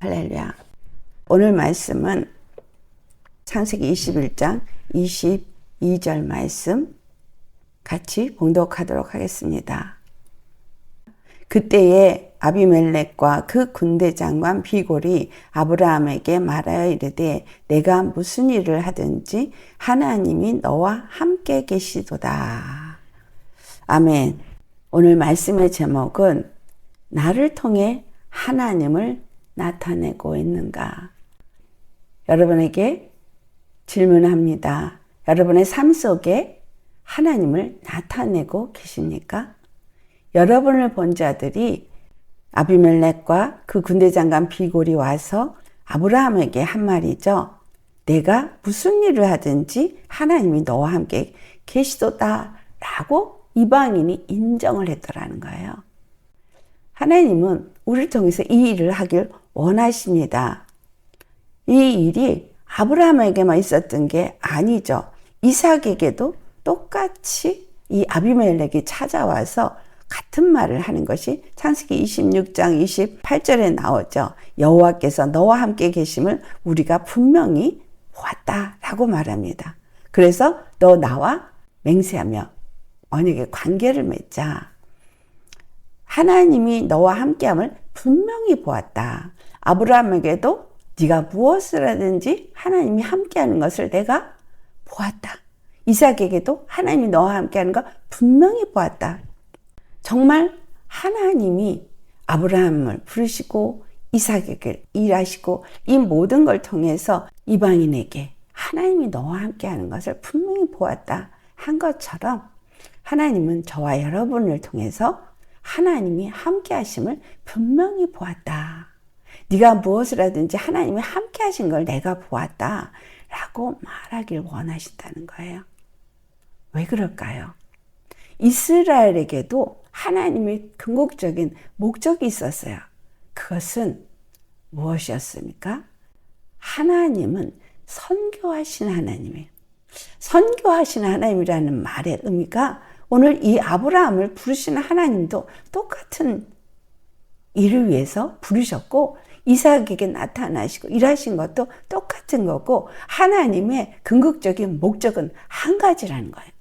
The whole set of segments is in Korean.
할렐루야. 오늘 말씀은 창세기 21장 22절 말씀 같이 봉독하도록 하겠습니다. 그때에 아비멜렉과 그 군대 장관 비골이 아브라함에게 말하여 이르되 내가 무슨 일을 하든지 하나님이 너와 함께 계시도다. 아멘. 오늘 말씀의 제목은 나를 통해 하나님을 나타내고 있는가? 여러분에게 질문합니다. 여러분의 삶 속에 하나님을 나타내고 계십니까? 여러분을 본 자들이 아비멜렉과 그 군대 장관 비골이 와서 아브라함에게 한 말이죠. 내가 무슨 일을 하든지 하나님이 너와 함께 계시도다 라고 이방인이 인정을 했더라는 거예요. 하나님은 우리를 통해서 이 일을 하길 원하십니다. 이 일이 아브라함에게만 있었던 게 아니죠. 이삭에게도 똑같이 이 아비멜렉이 찾아와서 같은 말을 하는 것이 창세기 26장 28절에 나오죠. 여호와께서 너와 함께 계심을 우리가 분명히 보았다라고 말합니다. 그래서 너 나와 맹세하며 언약의 관계를 맺자. 하나님이 너와 함께함을 분명히 보았다. 아브라함에게도 네가 무엇을 하든지 하나님이 함께하는 것을 내가 보았다. 이삭에게도 하나님이 너와 함께하는 걸 분명히 보았다. 정말 하나님이 아브라함을 부르시고 이삭에게 일하시고 이 모든 걸 통해서 이방인에게 하나님이 너와 함께하는 것을 분명히 보았다 한 것처럼 하나님은 저와 여러분을 통해서 하나님이 함께 하심을 분명히 보았다. 네가 무엇을 하든지 하나님이 함께 하신 걸 내가 보았다 라고 말하길 원하신다는 거예요. 왜 그럴까요? 이스라엘에게도 하나님의 궁극적인 목적이 있었어요. 그것은 무엇이었습니까? 하나님은 선교하신 하나님이에요. 선교하신 하나님이라는 말의 의미가 오늘 이 아브라함을 부르시는 하나님도 똑같은 일을 위해서 부르셨고 이삭에게 나타나시고 일하신 것도 똑같은 거고 하나님의 궁극적인 목적은 한 가지라는 거예요.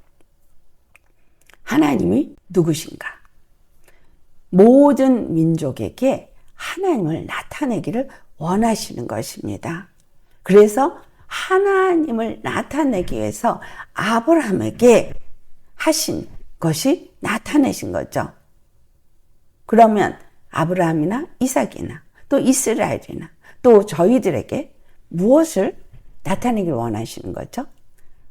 하나님이 누구신가? 모든 민족에게 하나님을 나타내기를 원하시는 것입니다. 그래서 하나님을 나타내기 위해서 아브라함에게 하신 것이 나타내신 거죠. 그러면 아브라함이나 이삭이나 또 이스라엘이나 또 저희들에게 무엇을 나타내길 원하시는 거죠?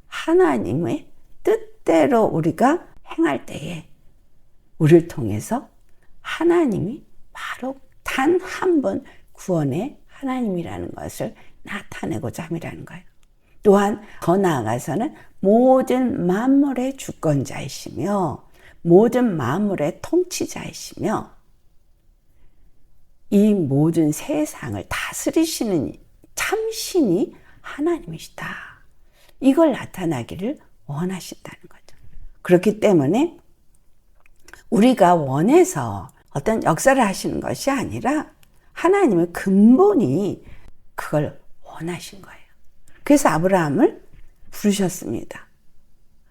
하나님의 뜻대로 우리가 행할 때에 우리를 통해서 하나님이 바로 단 한 번 구원의 하나님이라는 것을 나타내고자 함이라는 거예요. 또한 더 나아가서는 모든 만물의 주권자이시며 모든 만물의 통치자이시며 이 모든 세상을 다스리시는 참신이 하나님이시다. 이걸 나타나기를 원하신다는 거죠. 그렇기 때문에 우리가 원해서 어떤 역사를 하시는 것이 아니라 하나님의 근본이 그걸 원하신 거예요. 그래서 아브라함을 부르셨습니다.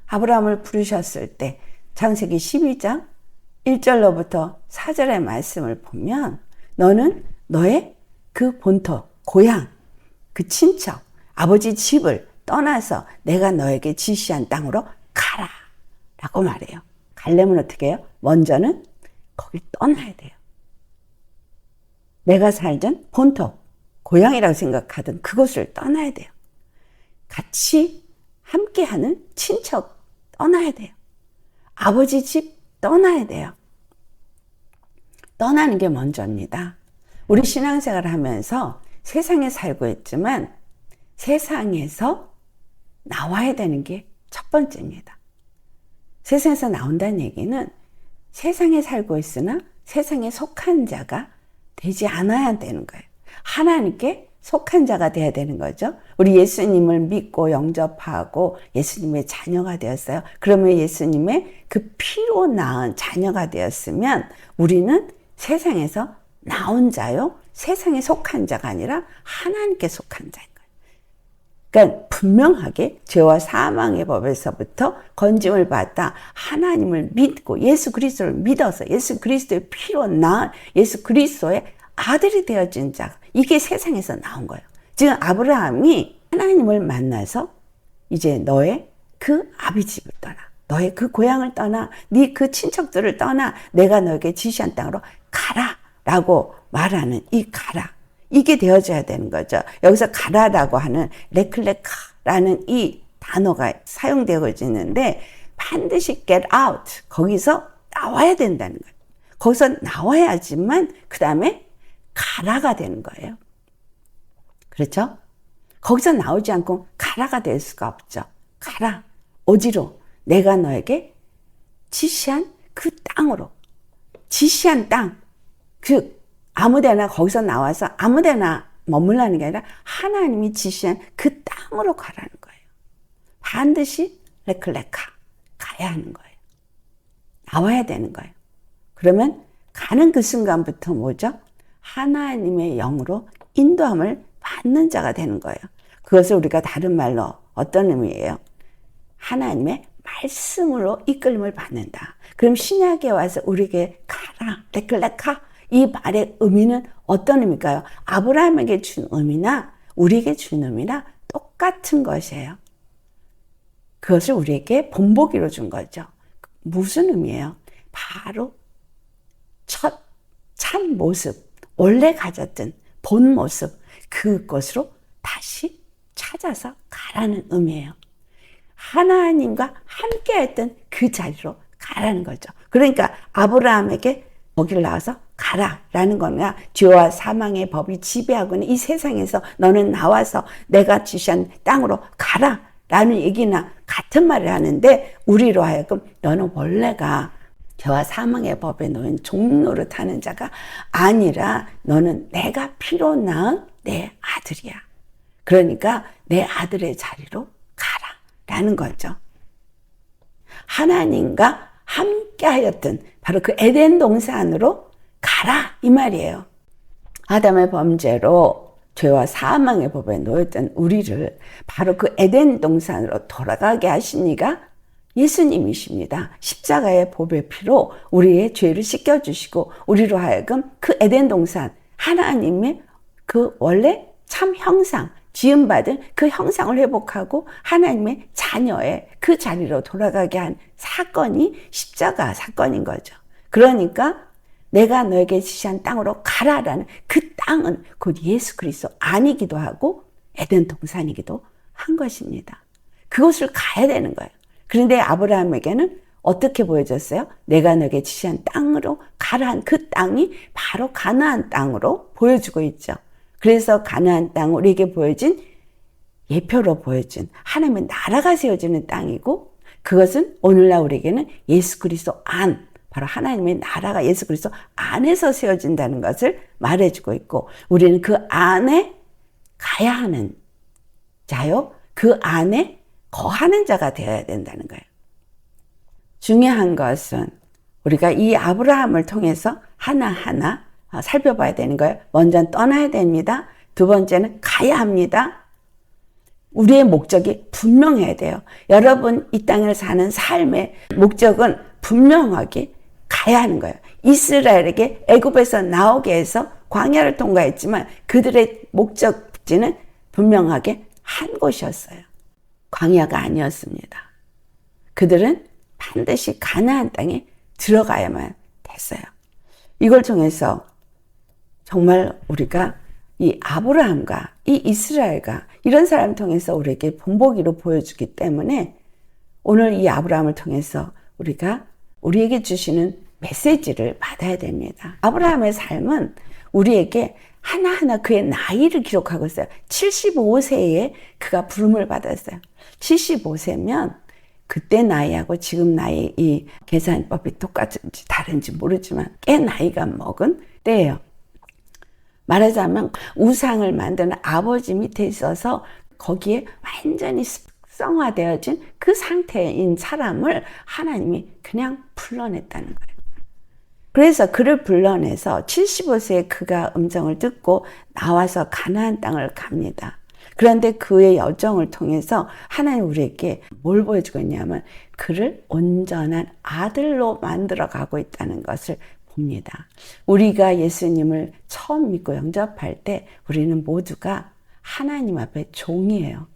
아브라함을 부르셨을 때 창세기 12장 1절로부터 4절의 말씀을 보면 너는 너의 그 본토, 고향, 그 친척, 아버지 집을 떠나서 내가 너에게 지시한 땅으로 가라 라고 말해요. 가려면 어떻게 해요? 먼저는 거길 떠나야 돼요. 내가 살던 본토, 고향이라고 생각하던 그곳을 떠나야 돼요. 같이 함께하는 친척 떠나야 돼요. 아버지 집 떠나야 돼요. 떠나는 게 먼저입니다. 우리 신앙생활을 하면서 세상에 살고 있지만 세상에서 나와야 되는 게 첫 번째입니다. 세상에서 나온다는 얘기는 세상에 살고 있으나 세상에 속한 자가 되지 않아야 되는 거예요. 하나님께 속한 자가 되어야 되는 거죠. 우리 예수님을 믿고 영접하고 예수님의 자녀가 되었어요. 그러면 예수님의 그 피로 낳은 자녀가 되었으면 우리는 세상에서 나온 자요, 세상에 속한 자가 아니라 하나님께 속한 자인 거예요. 그러니까 분명하게 죄와 사망의 법에서부터 건짐을 받다 하나님을 믿고 예수 그리스도를 믿어서 예수 그리스도의 피로 나은 예수 그리스도의 아들이 되어진 자, 이게 세상에서 나온 거예요. 지금 아브라함이 하나님을 만나서 이제 너의 그 아비집을 떠나, 너의 그 고향을 떠나, 네 그 친척들을 떠나 내가 너에게 지시한 땅으로 가라 라고 말하는 이 가라, 이게 되어져야 되는 거죠. 여기서 가라라고 하는 레클레카라는 이 단어가 사용되어지는데 반드시 get out, 거기서 나와야 된다는 거예요. 거기서 나와야지만 그 다음에 가라가 되는 거예요. 그렇죠? 거기서 나오지 않고 가라가 될 수가 없죠. 가라. 어디로? 내가 너에게 지시한 그 땅으로. 지시한 땅. 그 아무데나 거기서 나와서 아무데나 머물라는 게 아니라 하나님이 지시한 그 땅으로 가라는 거예요. 반드시 레클레카 가야 하는 거예요. 나와야 되는 거예요. 그러면 가는 그 순간부터 뭐죠? 하나님의 영으로 인도함을 받는 자가 되는 거예요. 그것을 우리가 다른 말로 어떤 의미예요? 하나님의 말씀으로 이끌림을 받는다. 그럼 신약에 와서 우리에게 가라, 레클레카, 이 말의 의미는 어떤 의미일까요? 아브라함에게 준 의미나 우리에게 준 의미나 똑같은 것이에요. 그것을 우리에게 본보기로 준 거죠. 무슨 의미예요? 바로 첫 참 모습, 원래 가졌던 본 모습, 그것으로 다시 찾아서 가라는 의미예요. 하나님과 함께 했던 그 자리로 가라는 거죠. 그러니까 아브라함에게 거기를 나와서 가라라는 거냐, 죄와 사망의 법이 지배하고 있는 이 세상에서 너는 나와서 내가 지시한 땅으로 가라라는 얘기나 같은 말을 하는데, 우리로 하여금 너는 원래가 죄와 사망의 법에 놓인 종노릇 하는 자가 아니라 너는 내가 피로 낳은 내 아들이야. 그러니까 내 아들의 자리로 가라라는 거죠. 하나님과 함께 하였던 바로 그 에덴 동산으로 가라, 이 말이에요. 아담의 범죄로 죄와 사망의 법에 놓였던 우리를 바로 그 에덴 동산으로 돌아가게 하신 이가 예수님이십니다. 십자가의 보배 피로 우리의 죄를 씻겨주시고 우리로 하여금 그 에덴 동산, 하나님의 그 원래 참 형상, 지음받은 그 형상을 회복하고 하나님의 자녀의 그 자리로 돌아가게 한 사건이 십자가 사건인 거죠. 그러니까 내가 너에게 지시한 땅으로 가라라는 그 땅은 곧 예수 그리스도 안이기도 하고 에덴 동산이기도 한 것입니다. 그것을 가야 되는 거예요. 그런데 아브라함에게는 어떻게 보여졌어요? 내가 너에게 지시한 땅으로 가라한 그 땅이 바로 가나안 땅으로 보여주고 있죠. 그래서 가나안 땅, 우리에게 보여진 예표로 보여진 하나님의 나라가 세워지는 땅이고, 그것은 오늘날 우리에게는 예수 그리스도 안, 바로 하나님의 나라가 예수 그리스도 안에서 세워진다는 것을 말해주고 있고, 우리는 그 안에 가야 하는 자요, 그 안에 거하는 자가 되어야 된다는 거예요. 중요한 것은 우리가 이 아브라함을 통해서 하나하나 살펴봐야 되는 거예요. 먼저 떠나야 됩니다. 두 번째는 가야 합니다. 우리의 목적이 분명해야 돼요. 여러분 이 땅을 사는 삶의 목적은 분명하게 가야 하는 거예요. 이스라엘에게 애굽에서 나오게 해서 광야를 통과했지만 그들의 목적지는 분명하게 한 곳이었어요. 광야가 아니었습니다. 그들은 반드시 가나안 땅에 들어가야만 됐어요. 이걸 통해서 정말 우리가 이 아브라함과 이 이스라엘과 이런 사람을 통해서 우리에게 본보기로 보여주기 때문에 오늘 이 아브라함을 통해서 우리가 우리에게 주시는 메시지를 받아야 됩니다. 아브라함의 삶은 우리에게 하나하나 그의 나이를 기록하고 있어요. 75세에 그가 부름을 받았어요. 75세면 그때 나이하고 지금 나이 이 계산법이 똑같은지 다른지 모르지만 꽤 나이가 먹은 때예요. 말하자면 우상을 만드는 아버지 밑에 있어서 거기에 완전히 습성화되어진 그 상태인 사람을 하나님이 그냥 불러냈다는 거예요. 그래서 그를 불러내서 75세에 그가 음성을 듣고 나와서 가나안 땅을 갑니다. 그런데 그의 여정을 통해서 하나님 우리에게 뭘 보여주고 있냐면 그를 온전한 아들로 만들어 가고 있다는 것을 봅니다. 우리가 예수님을 처음 믿고 영접할 때 우리는 모두가 하나님 앞에 종이에요.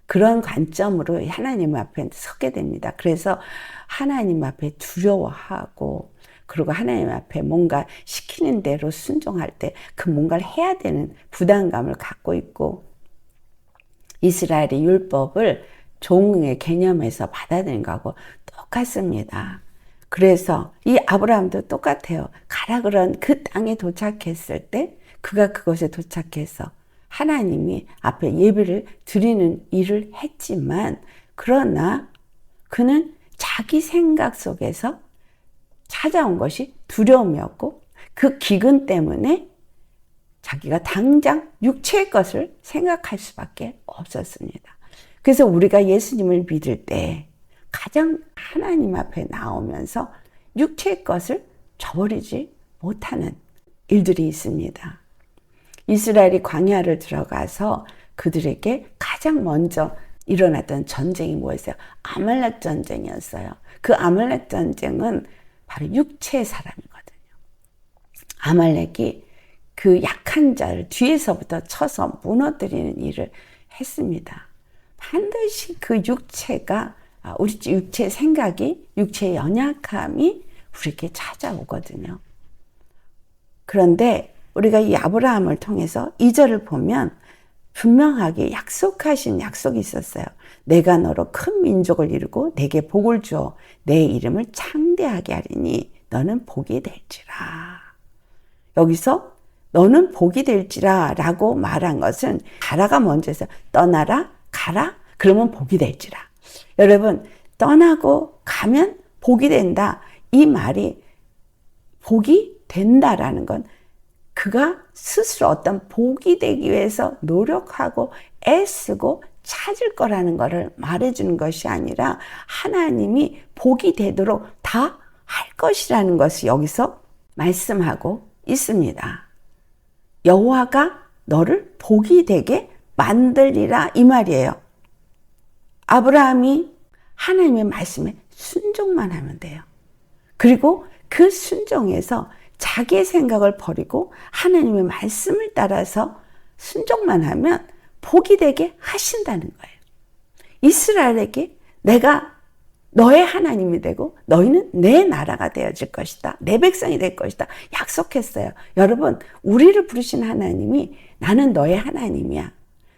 그런 관점으로 하나님 앞에 서게 됩니다. 그래서 하나님 앞에 두려워하고 그리고 하나님 앞에 뭔가 시키는 대로 순종할 때 그 뭔가를 해야 되는 부담감을 갖고 있고 이스라엘의 율법을 종의 개념에서 받아들인 거하고 똑같습니다. 그래서 이 아브라함도 똑같아요. 가라 그런 그 땅에 도착했을 때 그가 그곳에 도착해서 하나님이 앞에 예배를 드리는 일을 했지만 그러나 그는 자기 생각 속에서 찾아온 것이 두려움이었고 그 기근 때문에 자기가 당장 육체의 것을 생각할 수밖에 없었습니다. 그래서 우리가 예수님을 믿을 때 가장 하나님 앞에 나오면서 육체의 것을 저버리지 못하는 일들이 있습니다. 이스라엘이 광야를 들어가서 그들에게 가장 먼저 일어났던 전쟁이 뭐였어요? 아말렉 전쟁이었어요. 그 아말렉 전쟁은 바로 육체의 사람이거든요. 아말렉이 그 약한 자를 뒤에서부터 쳐서 무너뜨리는 일을 했습니다. 반드시 그 육체가 우리 육체의 생각이 육체의 연약함이 우리에게 찾아오거든요. 그런데 우리가 이 아브라함을 통해서 2절을 보면 분명하게 약속하신 약속이 있었어요. 내가 너로 큰 민족을 이루고 내게 복을 주어 내 이름을 창대하게 하리니 너는 복이 될지라. 여기서 너는 복이 될지라 라고 말한 것은 가라가 먼저서 떠나라 가라 그러면 복이 될지라. 여러분 떠나고 가면 복이 된다. 이 말이 복이 된다라는 건 그가 스스로 어떤 복이 되기 위해서 노력하고 애쓰고 찾을 거라는 것을 말해주는 것이 아니라 하나님이 복이 되도록 다 할 것이라는 것이 여기서 말씀하고 있습니다. 여호와가 너를 복이 되게 만들리라 이 말이에요. 아브라함이 하나님의 말씀에 순종만 하면 돼요. 그리고 그 순종에서 자기의 생각을 버리고 하나님의 말씀을 따라서 순종만 하면 복이 되게 하신다는 거예요. 이스라엘에게 내가 너의 하나님이 되고 너희는 내 나라가 되어질 것이다. 내 백성이 될 것이다. 약속했어요. 여러분 우리를 부르신 하나님이 나는 너의 하나님이야.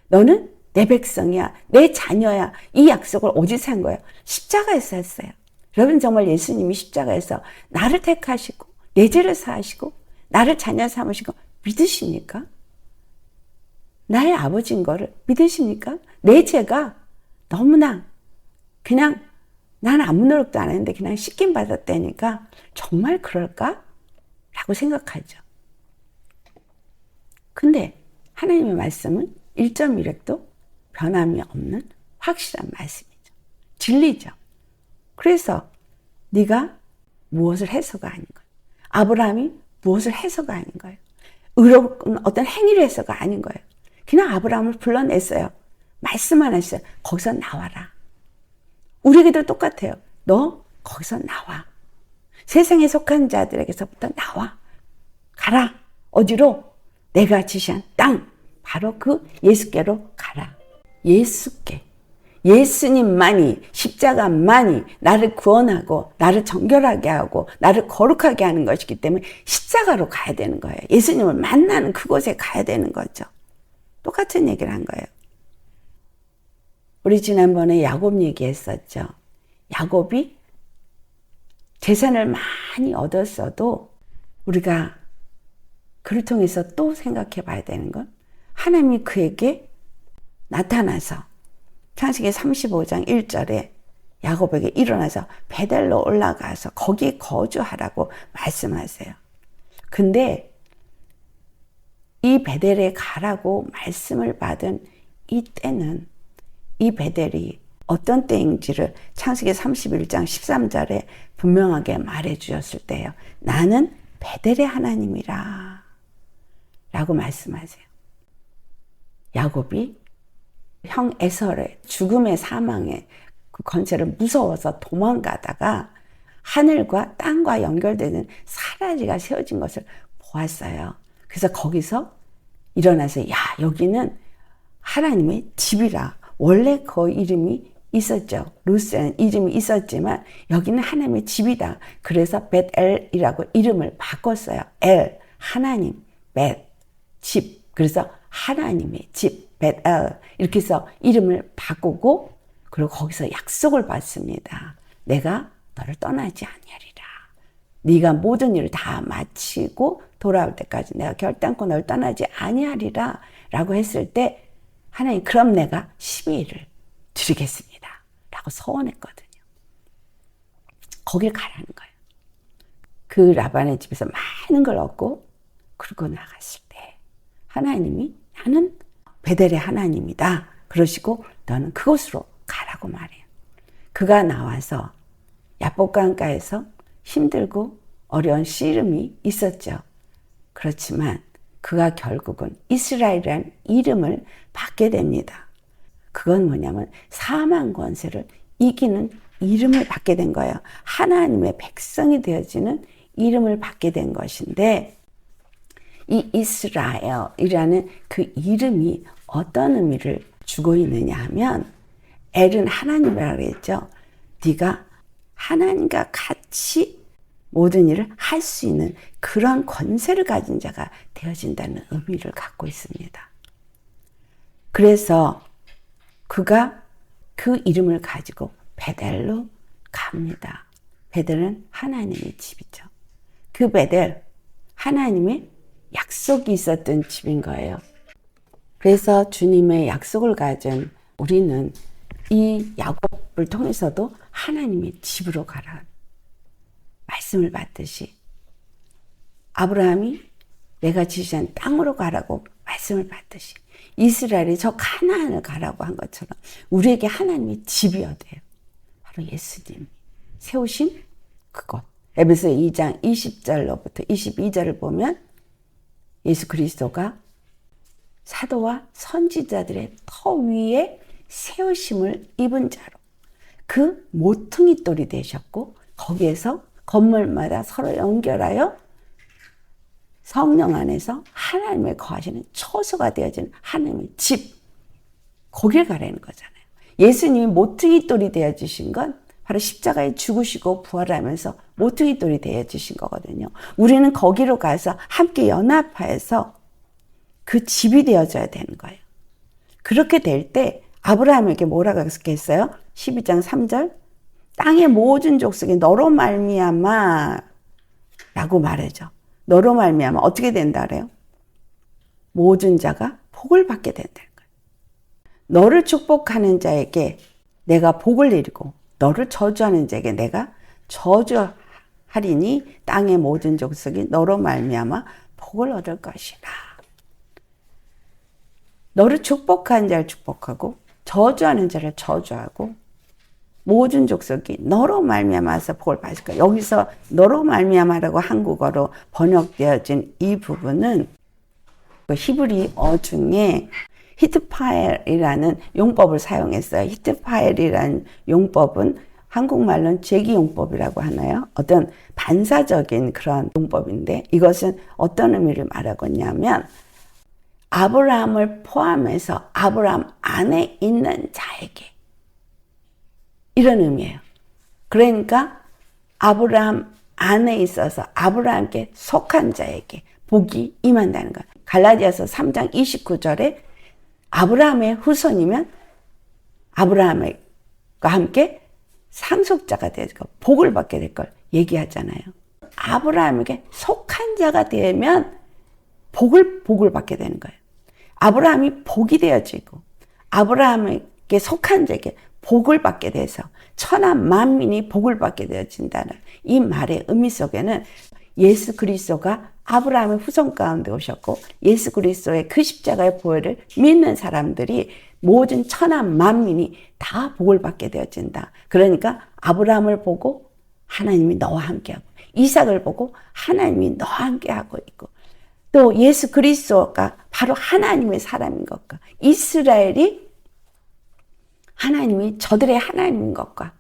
너는 내 백성이야. 내 자녀야. 이 약속을 어디서 한 거예요? 십자가에서 했어요. 여러분 정말 예수님이 십자가에서 나를 택하시고 내 죄를 사하시고 나를 자녀 삼으시고 믿으십니까? 나의 아버지인 거를 믿으십니까? 내 죄가 너무나 그냥 나는 아무 노력도 안 했는데 그냥 씻김 받았다니까 정말 그럴까? 라고 생각하죠. 근데 하나님의 말씀은 1.1획도 변함이 없는 확실한 말씀이죠. 진리죠. 그래서 네가 무엇을 해서가 아닌 거예요. 아브라함이 무엇을 해서가 아닌 거예요. 의로운 어떤 행위를 해서가 아닌 거예요. 그냥 아브라함을 불러냈어요. 말씀만 했어요. 거기서 나와라. 우리에게도 똑같아요. 너 거기서 나와. 세상에 속한 자들에게서부터 나와. 가라. 어디로? 내가 지시한 땅. 바로 그 예수께로 가라. 예수께. 예수님만이 십자가만이 나를 구원하고 나를 정결하게 하고 나를 거룩하게 하는 것이기 때문에 십자가로 가야 되는 거예요. 예수님을 만나는 그곳에 가야 되는 거죠. 똑같은 얘기를 한 거예요. 우리 지난번에 야곱 얘기했었죠. 야곱이 재산을 많이 얻었어도 우리가 그를 통해서 또 생각해 봐야 되는 건 하나님이 그에게 나타나서 창세기 35장 1절에 야곱에게 일어나서 베델로 올라가서 거기에 거주하라고 말씀하세요. 근데 이 베델에 가라고 말씀을 받은 이 때는 이 베델이 어떤 때인지를 창세기 31장 13절에 분명하게 말해 주셨을 때예요. 나는 베델의 하나님이라 라고 말씀하세요. 야곱이 형 에서의 죽음의 사망의 그 권세를 무서워서 도망가다가 하늘과 땅과 연결되는 사다리가 세워진 것을 보았어요. 그래서 거기서 일어나서 야, 여기는 하나님의 집이라. 원래 그 이름이 있었죠. 루스라는 이름이 있었지만 여기는 하나님의 집이다. 그래서 벳엘이라고 이름을 바꿨어요. 엘, 하나님, 벳, 집. 그래서 하나님의 집, 벳엘. 이렇게 해서 이름을 바꾸고 그리고 거기서 약속을 받습니다. 내가 너를 떠나지 아니하리라. 네가 모든 일을 다 마치고 돌아올 때까지 내가 결단코 너를 떠나지 아니하리라 라고 했을 때 하나님 그럼 내가 12일을 드리겠습니다 라고 서원했거든요. 거길 가라는 거예요. 그 라반의 집에서 많은 걸 얻고 그러고 나갔을 때 하나님이 나는 베델의 하나님이다 그러시고 너는 그곳으로 가라고 말해요. 그가 나와서 야복 강가에서 힘들고 어려운 씨름이 있었죠. 그렇지만 그가 결국은 이스라엘이라는 이름을 받게 됩니다. 그건 뭐냐면 사망 권세를 이기는 이름을 받게 된 거예요. 하나님의 백성이 되어지는 이름을 받게 된 것인데 이 이스라엘이라는 그 이름이 어떤 의미를 주고 있느냐 하면 엘은 하나님이라고 했죠. 네가 하나님과 같이 모든 일을 할 수 있는 그런 권세를 가진 자가 되어진다는 의미를 갖고 있습니다. 그래서 그가 그 이름을 가지고 베델로 갑니다. 베델은 하나님의 집이죠. 그 베델, 하나님의 약속이 있었던 집인 거예요. 그래서 주님의 약속을 가진 우리는 이 야곱을 통해서도 하나님의 집으로 가라 말씀을 받듯이 아브라함이 내가 지시한 땅으로 가라고 말씀을 받듯이 이스라엘이 저 가나안을 가라고 한 것처럼 우리에게 하나님의 집이어야 돼요. 바로 예수님이 세우신 그곳. 에베소 2장 20절로부터 22절을 보면 예수 그리스도가 사도와 선지자들의 터 위에 세우심을 입은 자로 그 모퉁이 돌이 되셨고 거기에서 건물마다 서로 연결하여 성령 안에서 하나님의 거하시는 처소가 되어지는 하나님의 집 거길 가라는 거잖아요. 예수님이 모퉁이 돌이 되어주신 건 바로 십자가에 죽으시고 부활하면서 모퉁이 돌이 되어주신 거거든요. 우리는 거기로 가서 함께 연합하여서 그 집이 되어져야 되는 거예요. 그렇게 될 때 아브라함에게 뭐라고 했어요? 12장 3절 땅의 모든 족속이 너로 말미암아 라고 말하죠. 너로 말미암아 어떻게 된다 그래요? 모든 자가 복을 받게 된다는 거예요. 너를 축복하는 자에게 내가 복을 내리고 너를 저주하는 자에게 내가 저주하리니 땅의 모든 족속이 너로 말미암아 복을 얻을 것이라. 너를 축복하는 자를 축복하고 저주하는 자를 저주하고 모든 족속이 너로 말미암아서 복을 받을 거야. 여기서 너로 말미암아라고 한국어로 번역되어진 이 부분은 히브리어 중에 히트파엘이라는 용법을 사용했어요. 히트파엘이라는 용법은 한국말로는 제기용법이라고 하나요? 어떤 반사적인 그런 용법인데 이것은 어떤 의미를 말하고 있냐면 아브라함을 포함해서 아브라함 안에 있는 자에게 이런 의미예요. 그러니까 아브라함 안에 있어서 아브라함께 속한 자에게 복이 임한다는 거예요. 갈라디아서 3장 29절에 아브라함의 후손이면 아브라함과 함께 상속자가 되고 복을 받게 될 걸 얘기하잖아요. 아브라함에게 속한 자가 되면 복을 받게 되는 거예요. 아브라함이 복이 되어지고 아브라함에게 속한 자에게 복을 받게 돼서 천하 만민이 복을 받게 되어진다는 이 말의 의미 속에는 예수 그리스도가 아브라함의 후손 가운데 오셨고 예수 그리스도의 그 십자가의 보혈을 믿는 사람들이 모든 천하 만민이 다 복을 받게 되어진다. 그러니까 아브라함을 보고 하나님이 너와 함께하고 이삭을 보고 하나님이 너와 함께 하고 있고, 또 예수 그리스도가 바로 하나님의 사람인 것과, 이스라엘이 하나님이 저들의 하나님인 것과,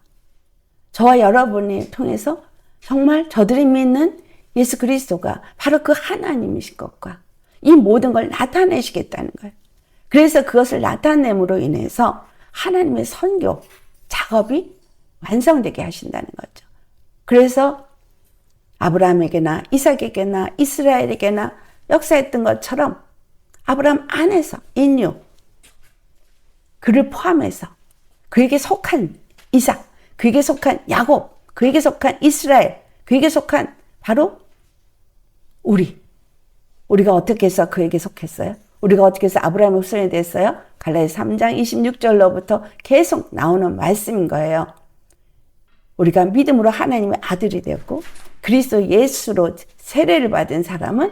저와 여러분을 통해서 정말 저들이 믿는 예수 그리스도가 바로 그 하나님이신 것과, 이 모든 걸 나타내시겠다는 거예요. 그래서 그것을 나타냄으로 인해서 하나님의 선교 작업이 완성되게 하신다는 거죠. 그래서 아브라함에게나 이삭에게나 이스라엘에게나 역사했던 것처럼 아브라함 안에서 인류, 그를 포함해서 그에게 속한 이삭, 그에게 속한 야곱, 그에게 속한 이스라엘, 그에게 속한 바로 우리가 어떻게 해서 그에게 속했어요? 우리가 어떻게 해서 아브라함의 후손이 됐어요? 갈라디아서 3장 26절로부터 계속 나오는 말씀인 거예요. 우리가 믿음으로 하나님의 아들이 되었고, 그리스도 예수로 세례를 받은 사람은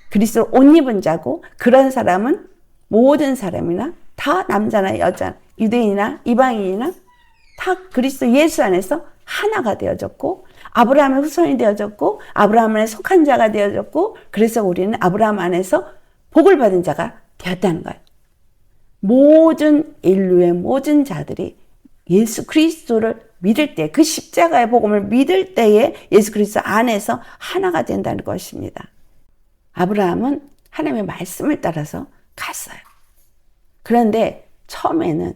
그리스도를 옷 입은 자고, 그런 사람은 모든 사람이나 다 남자나 여자, 유대인이나 이방인이나 다 그리스도 예수 안에서 하나가 되어졌고, 아브라함의 후손이 되어졌고, 아브라함 안에 속한 자가 되어졌고, 그래서 우리는 아브라함 안에서 복을 받은 자가 되었다는 거예요. 모든 인류의 모든 자들이 예수 그리스도를 믿을 때, 그 십자가의 복음을 믿을 때에 예수 그리스도 안에서 하나가 된다는 것입니다. 아브라함은 하나님의 말씀을 따라서 갔어요. 그런데 처음에는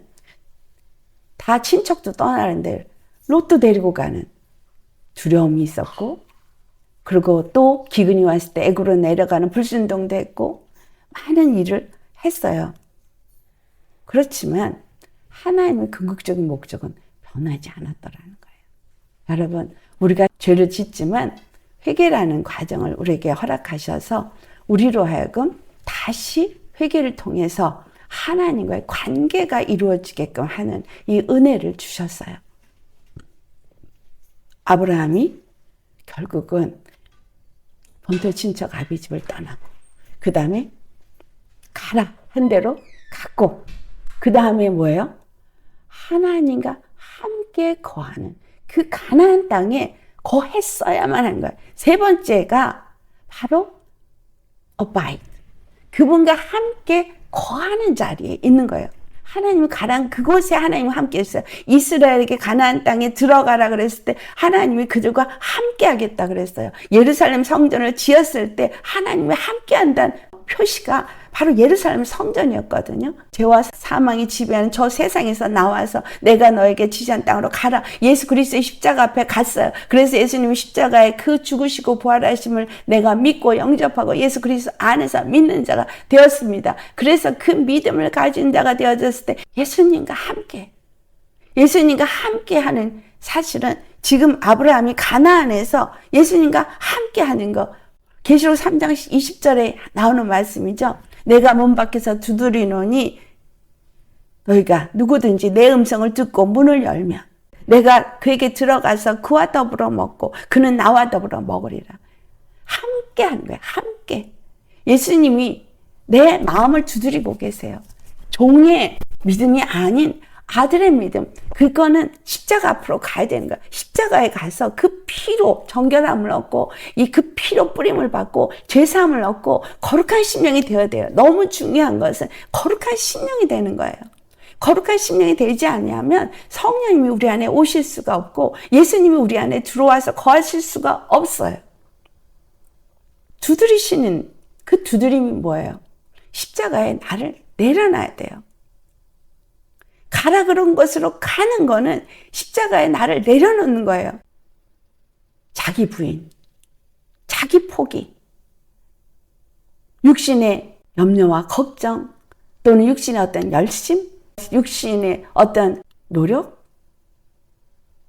다 친척도 떠나는데 롯도 데리고 가는 두려움이 있었고, 그리고 또 기근이 왔을 때 애굽으로 내려가는 불순종도 했고, 많은 일을 했어요. 그렇지만 하나님의 궁극적인 목적은 변하지 않았더라는 거예요. 여러분, 우리가 죄를 짓지만 회개라는 과정을 우리에게 허락하셔서 우리로 하여금 다시 회개를 통해서 하나님과의 관계가 이루어지게끔 하는 이 은혜를 주셨어요. 아브라함이 결국은 본토 친척 아비 집을 떠나고, 그 다음에 가라 한 대로 갔고, 그 다음에 뭐예요? 하나님과 함께 거하는 그 가나안 땅에 거했어야만 한 거예요. 세 번째가 바로 abide, 그분과 함께 거하는 자리에 있는 거예요. 하나님이 가라한 그곳에 하나님과 함께 했어요. 이스라엘에게 가나안 땅에 들어가라 그랬을 때 하나님이 그들과 함께 하겠다 그랬어요. 예루살렘 성전을 지었을 때 하나님이 함께 한다는 표시가 바로 예루살렘 성전이었거든요. 죄와 사망이 지배하는 저 세상에서 나와서 내가 너에게 지시한 땅으로 가라. 예수 그리스도의 십자가 앞에 갔어요. 그래서 예수님이 십자가에 그 죽으시고 부활하심을 내가 믿고 영접하고 예수 그리스도 안에서 믿는 자가 되었습니다. 그래서 그 믿음을 가진 자가 되어졌을 때 예수님과 함께 하는, 사실은 지금 아브라함이 가나안에서 예수님과 함께 하는 거, 계시록 3장 20절에 나오는 말씀이죠. 내가 문 밖에서 두드리노니 너희가 누구든지 내 음성을 듣고 문을 열면 내가 그에게 들어가서 그와 더불어 먹고 그는 나와 더불어 먹으리라. 함께 하는 거예요. 함께. 예수님이 내 마음을 두드리고 계세요. 종의 믿음이 아닌 아들의 믿음, 그거는 십자가 앞으로 가야 되는 거야. 십자가에 가서 그 피로 정결함을 얻고, 이 그 피로 뿌림을 받고 죄사함을 얻고 거룩한 심령이 되어야 돼요. 너무 중요한 것은 거룩한 심령이 되는 거예요. 거룩한 심령이 되지 않으면 성령님이 우리 안에 오실 수가 없고 예수님이 우리 안에 들어와서 거하실 수가 없어요. 두드리시는 그 두드림이 뭐예요? 십자가에 나를 내려놔야 돼요. 가라 그런 것으로 가는 거는 십자가에 나를 내려놓는 거예요. 자기 부인, 자기 포기, 육신의 염려와 걱정, 또는 육신의 어떤 열심, 육신의 어떤 노력,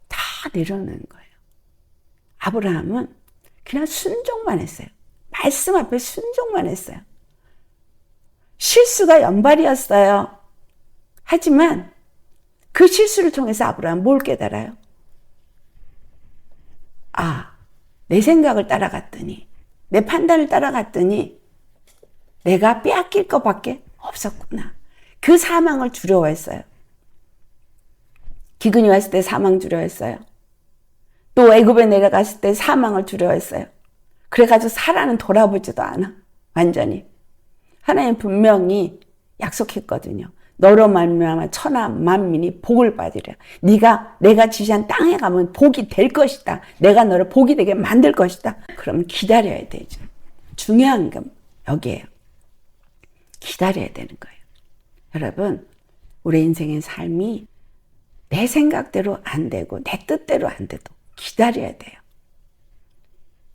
다 내려놓는 거예요. 아브라함은 그냥 순종만 했어요. 말씀 앞에 순종만 했어요. 실수가 연발이었어요. 하지만 그 실수를 통해서 아브라함은 뭘 깨달아요? 아, 내 생각을 따라갔더니, 내 판단을 따라갔더니 내가 빼앗길 것밖에 없었구나. 그 사망을 두려워했어요. 기근이 왔을 때 사망 두려워했어요. 또 애굽에 내려갔을 때 사망을 두려워했어요. 그래가지고 사라는 돌아보지도 않아. 완전히. 하나님 분명히 약속했거든요. 너로 말미암아 천하 만민이 복을 받으리라. 내가 지시한 땅에 가면 복이 될 것이다. 내가 너를 복이 되게 만들 것이다. 그러면 기다려야 되죠. 중요한 건 여기에요. 기다려야 되는 거예요. 여러분, 우리 인생의 삶이 내 생각대로 안 되고 내 뜻대로 안 돼도 기다려야 돼요.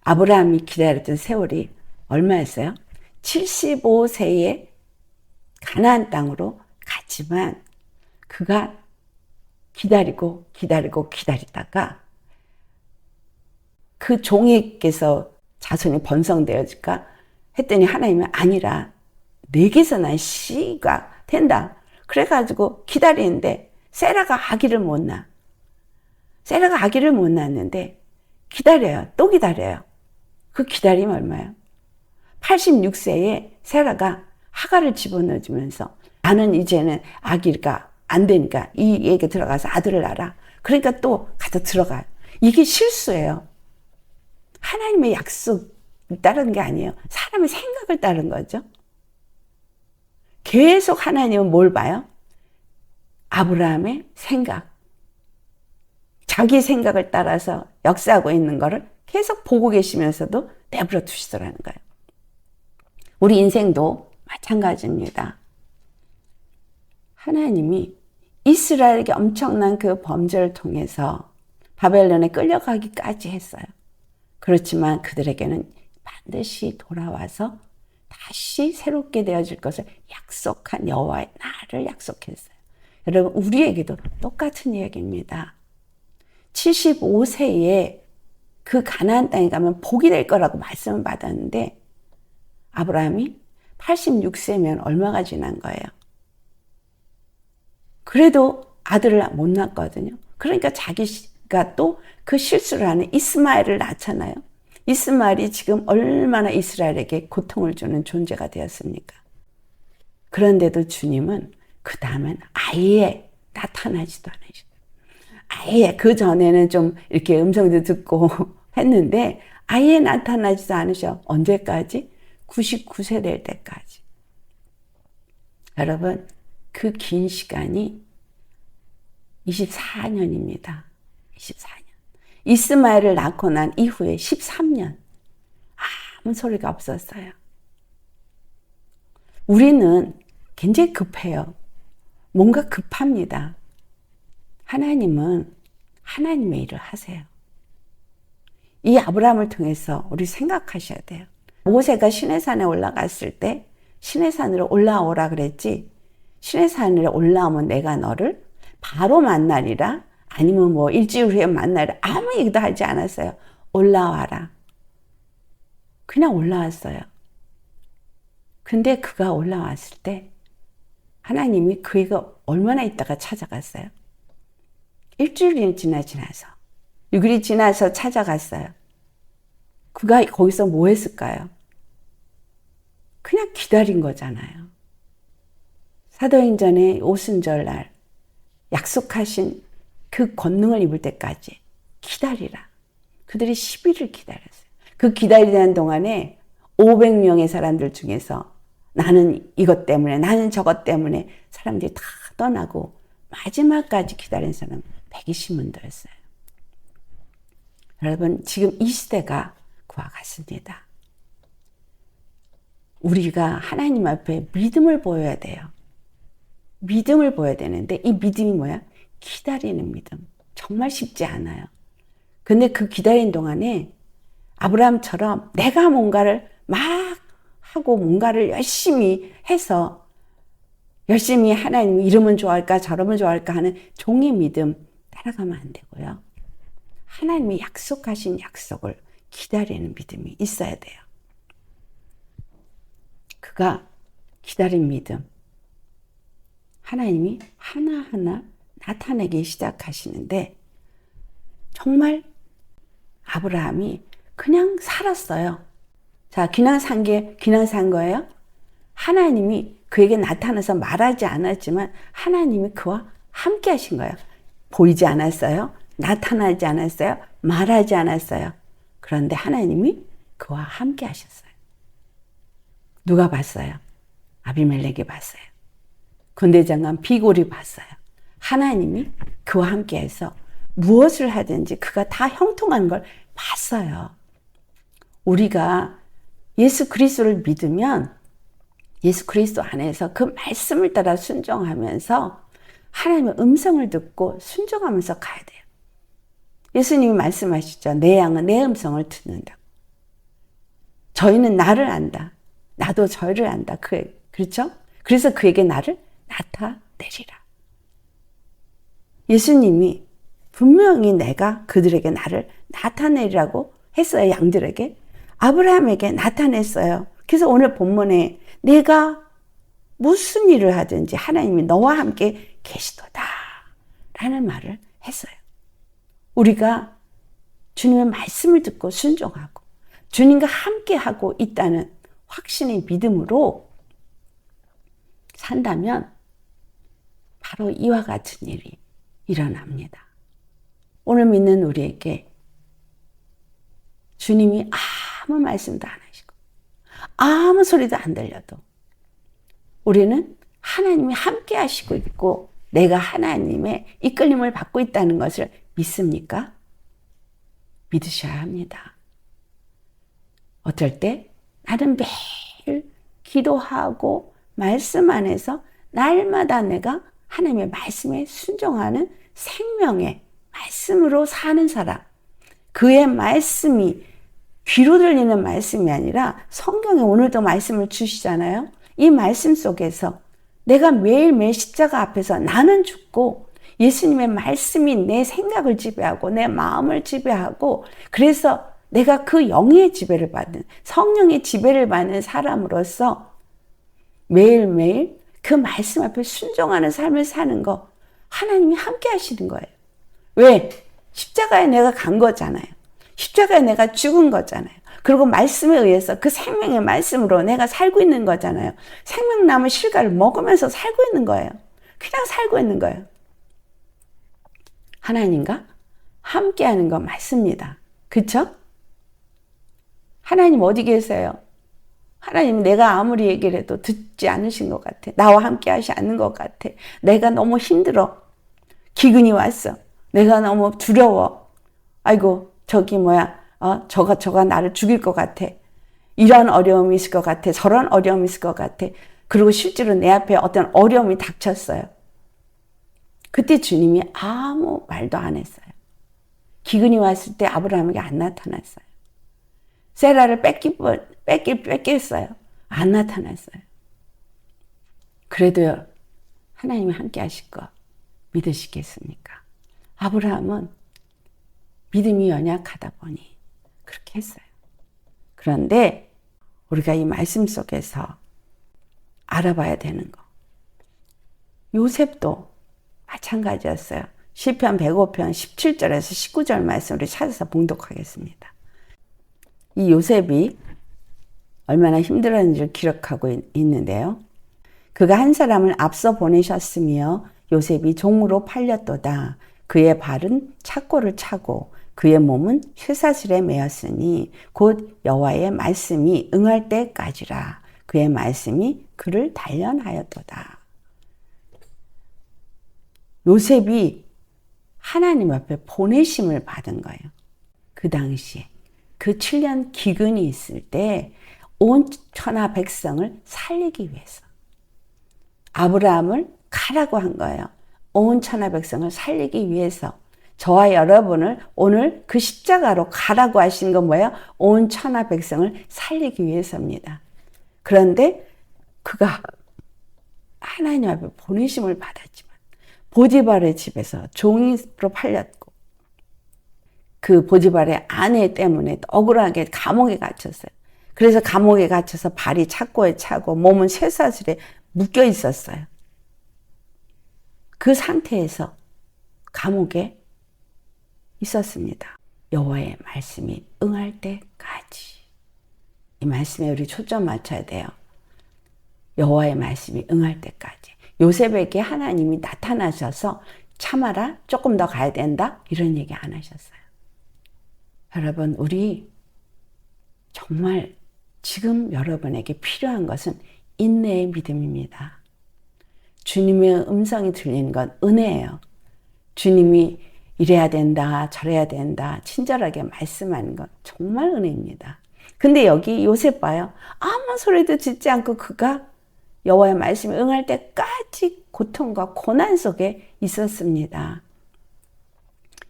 아브라함이 기다렸던 세월이 얼마였어요? 75세에 가나안 땅으로 갔지만 그가 기다리다가 그 종에게서 자손이 번성되어질까 했더니 하나님은 아니라 내게서 난 씨가 된다. 그래가지고 기다리는데 세라가 아기를 못 낳아. 세라가 아기를 못 낳았는데 기다려요. 또 기다려요. 그 기다림이 얼마예요? 86세에 세라가 하가를 집어넣어주면서 나는 이제는 아기가 안 되니까 이 얘기 들어가서 아들을 낳아라. 그러니까 또 가서 들어가요. 이게 실수예요. 하나님의 약속을 따르는 게 아니에요. 사람의 생각을 따른 거죠. 계속 하나님은 뭘 봐요? 아브라함의 생각. 자기 생각을 따라서 역사하고 있는 거를 계속 보고 계시면서도 내버려 두시더라는 거예요. 우리 인생도 마찬가지입니다. 하나님이 이스라엘에게 엄청난 그 범죄를 통해서 바벨론에 끌려가기까지 했어요. 그렇지만 그들에게는 반드시 돌아와서 다시 새롭게 되어질 것을 약속한 여호와의 날을 약속했어요. 여러분, 우리에게도 똑같은 이야기입니다. 75세에 그 가나안 땅에 가면 복이 될 거라고 말씀을 받았는데 아브라함이 86세면 얼마가 지난 거예요? 그래도 아들을 못 낳았거든요. 그러니까 자기가 또 그 실수를 하는 이스마엘을 낳잖아요. 이스마엘이 지금 얼마나 이스라엘에게 고통을 주는 존재가 되었습니까? 그런데도 주님은 그 다음엔 아예 나타나지도 않으시고, 아예 그 전에는 좀 이렇게 음성도 듣고 했는데 아예 나타나지도 않으셔. 언제까지? 99세 될 때까지. 여러분, 그 긴 시간이 24년입니다. 24년. 이스마엘을 낳고 난 이후에 13년. 아무 소리가 없었어요. 우리는 굉장히 급해요. 뭔가 급합니다. 하나님은 하나님의 일을 하세요. 이 아브라함을 통해서 우리 생각하셔야 돼요. 모세가 시내산에 올라갔을 때 시내산으로 올라오라 그랬지, 시내산으로 올라오면 내가 너를 바로 만나리라, 아니면 뭐 일주일 후에 만나리라, 아무 얘기도 하지 않았어요. 올라와라. 그냥 올라왔어요. 근데 그가 올라왔을 때 하나님이 그가 얼마나 있다가 찾아갔어요? 일주일이 지나서 6일이 지나서 찾아갔어요. 그가 거기서 뭐 했을까요? 그냥 기다린 거잖아요. 사도행전의 오순절 날 약속하신 그 권능을 입을 때까지 기다리라. 그들이 10일을 기다렸어요. 그 기다리는 동안에 500명의 사람들 중에서 나는 이것 때문에, 나는 저것 때문에 사람들이 다 떠나고 마지막까지 기다린 사람은 120문도였어요. 여러분, 지금 이 시대가 그와 같습니다. 우리가 하나님 앞에 믿음을 보여야 돼요. 믿음을 보여야 되는데 이 믿음이 뭐야? 기다리는 믿음. 정말 쉽지 않아요. 근데 그 기다리는 동안에 아브라함처럼 내가 뭔가를 막 하고 뭔가를 열심히 해서 열심히 하나님 이러면 좋아할까 저러면 좋아할까 하는 종의 믿음 따라가면 안 되고요. 하나님이 약속하신 약속을 기다리는 믿음이 있어야 돼요. 그가 기다린 믿음, 하나님이 하나하나 나타내기 시작하시는데 정말 아브라함이 그냥 살았어요. 자, 그냥 산 거예요. 하나님이 그에게 나타나서 말하지 않았지만 하나님이 그와 함께 하신 거예요. 보이지 않았어요. 나타나지 않았어요? 말하지 않았어요? 그런데 하나님이 그와 함께 하셨어요. 누가 봤어요? 아비멜렉이 봤어요. 군대장관 비골이 봤어요. 하나님이 그와 함께해서 무엇을 하든지 그가 다 형통한 걸 봤어요. 우리가 예수 그리스도를 믿으면 예수 그리스도 안에서 그 말씀을 따라 순종하면서 하나님의 음성을 듣고 순종하면서 가야 돼요. 예수님이 말씀하시죠. 내 양은 내 음성을 듣는다고. 저희는 나를 안다. 나도 저희를 안다. 그렇죠? 그래서 그에게 나를 나타내리라. 예수님이 분명히 내가 그들에게 나를 나타내리라고 했어요. 양들에게. 아브라함에게 나타냈어요. 그래서 오늘 본문에 내가 무슨 일을 하든지 하나님이 너와 함께 계시도다 라는 말을 했어요. 우리가 주님의 말씀을 듣고 순종하고 주님과 함께 하고 있다는 확신의 믿음으로 산다면 바로 이와 같은 일이 일어납니다. 오늘 믿는 우리에게 주님이 아무 말씀도 안 하시고 아무 소리도 안 들려도 우리는 하나님이 함께 하시고 있고 내가 하나님의 이끌림을 받고 있다는 것을 믿습니까? 믿으셔야 합니다. 어떨 때 나는 매일 기도하고 말씀 안에서 날마다 내가 하나님의 말씀에 순종하는 생명의 말씀으로 사는 사람, 그의 말씀이 귀로 들리는 말씀이 아니라 성경에 오늘도 말씀을 주시잖아요. 이 말씀 속에서 내가 매일매일 십자가 앞에서 나는 죽고 예수님의 말씀이 내 생각을 지배하고 내 마음을 지배하고 그래서 내가 그 영의 지배를 받는 성령의 지배를 받는 사람으로서 매일매일 그 말씀 앞에 순종하는 삶을 사는 거 하나님이 함께 하시는 거예요. 왜? 십자가에 내가 간 거잖아요. 십자가에 내가 죽은 거잖아요. 그리고 말씀에 의해서 그 생명의 말씀으로 내가 살고 있는 거잖아요. 생명나무 실과를 먹으면서 살고 있는 거예요. 그냥 살고 있는 거예요. 하나님과 함께하는 거 맞습니다. 그렇죠? 하나님 어디 계세요? 하나님 내가 아무리 얘기를 해도 듣지 않으신 것 같아. 나와 함께 하지 않는 것 같아. 내가 너무 힘들어. 기근이 왔어. 내가 너무 두려워. 아이고 저가 나를 죽일 것 같아. 이런 어려움이 있을 것 같아. 저런 어려움이 있을 것 같아. 그리고 실제로 내 앞에 어떤 어려움이 닥쳤어요. 그때 주님이 아무 말도 안 했어요. 기근이 왔을 때 아브라함에게 안 나타났어요. 세라를 뺏겼어요. 안 나타났어요. 그래도 하나님이 함께 하실 거 믿으시겠습니까? 아브라함은 믿음이 연약하다 보니 그렇게 했어요. 그런데 우리가 이 말씀 속에서 알아봐야 되는 거. 요셉도 마찬가지였어요. 시편 105편 17절에서 19절 말씀을 찾아서 봉독하겠습니다. 이 요셉이 얼마나 힘들었는지를 기록하고 있는데요. 그가 한 사람을 앞서 보내셨으며 요셉이 종으로 팔렸도다. 그의 발은 착고를 차고 그의 몸은 쇠사슬에 매였으니 곧 여호와의 말씀이 응할 때까지라. 그의 말씀이 그를 단련하였도다. 요셉이 하나님 앞에 보내심을 받은 거예요. 그 당시에 그 7년 기근이 있을 때 온 천하 백성을 살리기 위해서 아브라함을 가라고 한 거예요. 온 천하 백성을 살리기 위해서 저와 여러분을 오늘 그 십자가로 가라고 하신 건 뭐예요? 온 천하 백성을 살리기 위해서입니다. 그런데 그가 하나님 앞에 보내심을 받았지만 보디발의 집에서 종으로 팔렸고 그 보디발의 아내 때문에 억울하게 감옥에 갇혔어요. 그래서 감옥에 갇혀서 발이 착고에 차고 몸은 쇠사슬에 묶여 있었어요. 그 상태에서 감옥에 있었습니다. 여호와의 말씀이 응할 때까지. 이 말씀에 우리 초점 맞춰야 돼요. 여호와의 말씀이 응할 때까지. 요셉에게 하나님이 나타나셔서 참아라, 조금 더 가야 된다, 이런 얘기 안 하셨어요. 여러분, 우리 정말 지금 여러분에게 필요한 것은 인내의 믿음입니다. 주님의 음성이 들리는 건 은혜예요. 주님이 이래야 된다, 저래야 된다, 친절하게 말씀하는 건 정말 은혜입니다. 근데 여기 요셉 봐요. 아무 소리도 듣지 않고 그가 여호와의 말씀에 응할 때까지 고통과 고난 속에 있었습니다.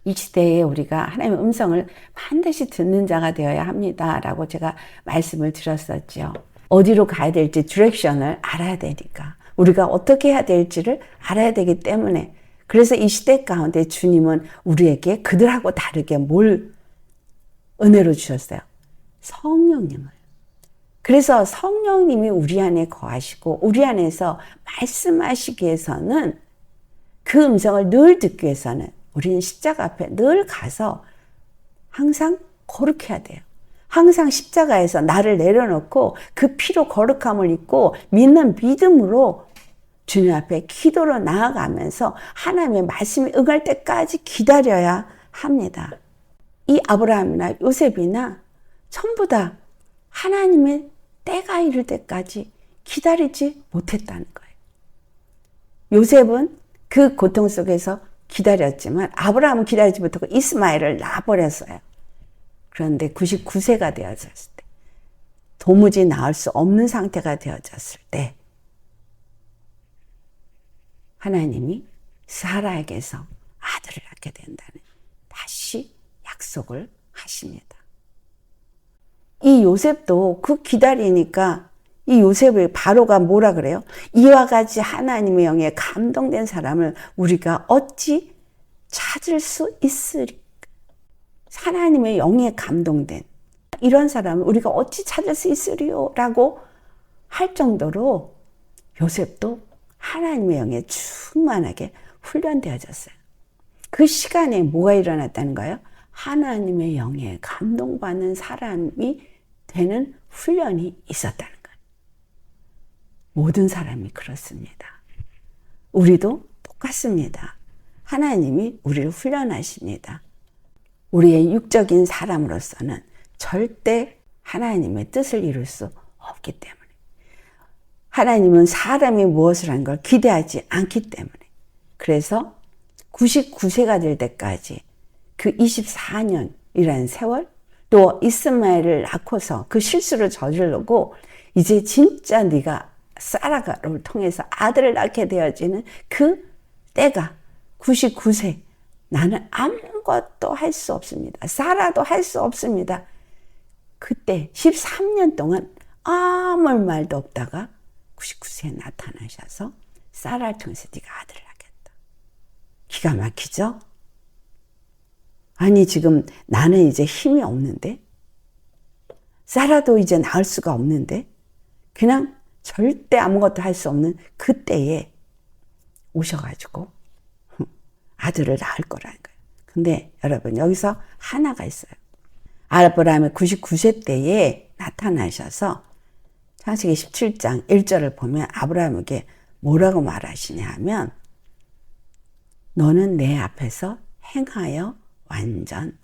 이 시대에 우리가 하나님의 음성을 반드시 듣는 자가 되어야 합니다 라고 제가 말씀을 드렸었죠. 어디로 가야 될지 디렉션을 알아야 되니까, 우리가 어떻게 해야 될지를 알아야 되기 때문에, 그래서 이 시대 가운데 주님은 우리에게 그들하고 다르게 뭘 은혜로 주셨어요? 성령님을. 그래서 성령님이 우리 안에 거하시고 우리 안에서 말씀하시기 위해서는, 그 음성을 늘 듣기 위해서는 우리는 십자가 앞에 늘 가서 항상 거룩해야 돼요. 항상 십자가에서 나를 내려놓고 그 피로 거룩함을 입고 믿는 믿음으로 주님 앞에 기도로 나아가면서 하나님의 말씀이 응할 때까지 기다려야 합니다. 이 아브라함이나 요셉이나 전부 다 하나님의 때가 이를 때까지 기다리지 못했다는 거예요. 요셉은 그 고통 속에서 기다렸지만 아브라함은 기다리지 못하고 이스마엘을 낳아버렸어요. 그런데 99세가 되어졌을 때, 도무지 낳을 수 없는 상태가 되어졌을 때 하나님이 사라에게서 아들을 낳게 된다는 다시 약속을 하십니다. 이 요셉도 그 기다리니까 이 요셉을 바로가 뭐라 그래요? 이와 같이 하나님의 영에 감동된 사람을 우리가 어찌 찾을 수 있으리까? 하나님의 영에 감동된 이런 사람을 우리가 어찌 찾을 수 있으리요? 라고 할 정도로 요셉도 하나님의 영에 충만하게 훈련되어졌어요. 그 시간에 뭐가 일어났다는 거예요? 하나님의 영에 감동받는 사람이 되는 훈련이 있었다는 거예요. 모든 사람이 그렇습니다. 우리도 똑같습니다. 하나님이 우리를 훈련하십니다. 우리의 육적인 사람으로서는 절대 하나님의 뜻을 이룰 수 없기 때문에, 하나님은 사람이 무엇을 하는 걸 기대하지 않기 때문에, 그래서 99세가 될 때까지 그 24년이라는 세월, 또 이스마엘을 낳고서 그 실수를 저지르고 이제 진짜 네가 사라를 통해서 아들을 낳게 되어지는 그 때가 99세, 나는 아무것도 할 수 없습니다. 사라도 할 수 없습니다. 그때 13년 동안 아무 말도 없다가 99세에 나타나셔서 사라를 통해서 네가 아들을 낳겠다. 기가 막히죠? 아니, 지금 나는 이제 힘이 없는데, 사라도 이제 낳을 수가 없는데, 그냥 절대 아무것도 할 수 없는 그때에 오셔가지고 아들을 낳을 거라는 거예요. 근데 여러분, 여기서 하나가 있어요. 아브라함의 99세 때에 나타나셔서 창세기 17장 1절을 보면 아브라함에게 뭐라고 말하시냐 하면, 너는 내 앞에서 행하여 완전하라.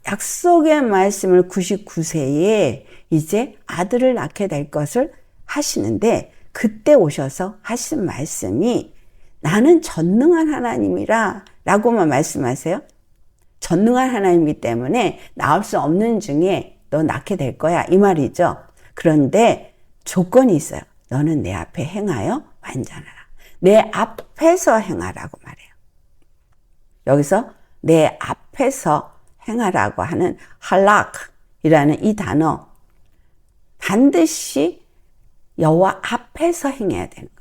약속의 말씀을 99세에 이제 아들을 낳게 될 것을 하시는데, 그때 오셔서 하신 말씀이 나는 전능한 하나님이라 라고만 말씀하세요. 전능한 하나님이기 때문에 나올 수 없는 중에 너 낳게 될 거야, 이 말이죠. 그런데 조건이 있어요. 너는 내 앞에 행하여 완전하라. 내 앞에서 행하라고 말해요. 여기서 내 앞에서 행하라고 하는 할락이라는 이 단어, 반드시 여호와 앞에서 행해야 되는 거예요.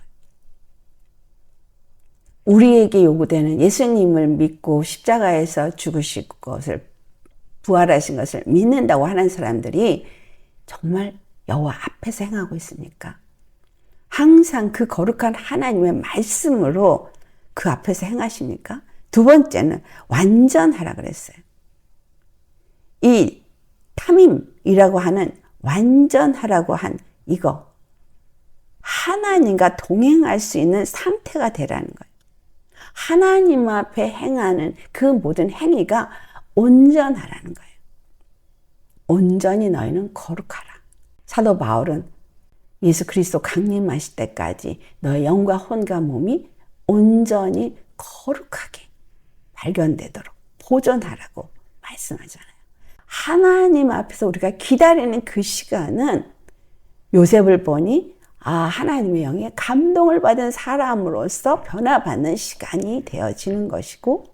우리에게 요구되는 예수님을 믿고 십자가에서 죽으신 것을, 부활하신 것을 믿는다고 하는 사람들이 정말 여호와 앞에서 행하고 있습니까? 항상 그 거룩한 하나님의 말씀으로 그 앞에서 행하십니까? 두 번째는 완전하라 그랬어요. 이 탐임이라고 하는 완전하라고 한 이거, 하나님과 동행할 수 있는 상태가 되라는 거예요. 하나님 앞에 행하는 그 모든 행위가 온전하라는 거예요. 온전히 너희는 거룩하라. 사도 바울은 예수 그리스도 강림하실 때까지 너의 영과 혼과 몸이 온전히 거룩하게 발견되도록 보존하라고 말씀하잖아요. 하나님 앞에서 우리가 기다리는 그 시간은 요셉을 보니 하나님의 영에 감동을 받은 사람으로서 변화받는 시간이 되어지는 것이고,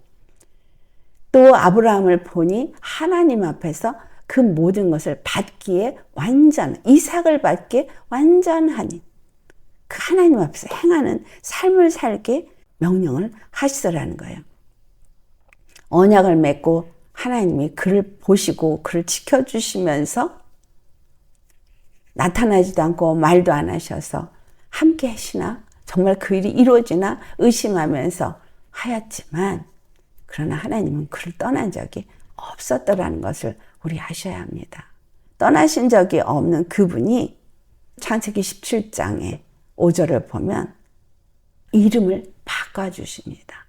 또 아브라함을 보니 하나님 앞에서 그 모든 것을 받기에 이삭을 받기에 완전하니 그 하나님 앞에서 행하는 삶을 살게 명령을 하시더라는 거예요. 언약을 맺고 하나님이 그를 보시고 그를 지켜주시면서 나타나지도 않고 말도 안 하셔서 함께 하시나 정말 그 일이 이루어지나 의심하면서 하였지만, 그러나 하나님은 그를 떠난 적이 없었더라는 것을 우리 아셔야 합니다. 떠나신 적이 없는 그분이 창세기 17장의 5절을 보면 이름을 바꿔주십니다.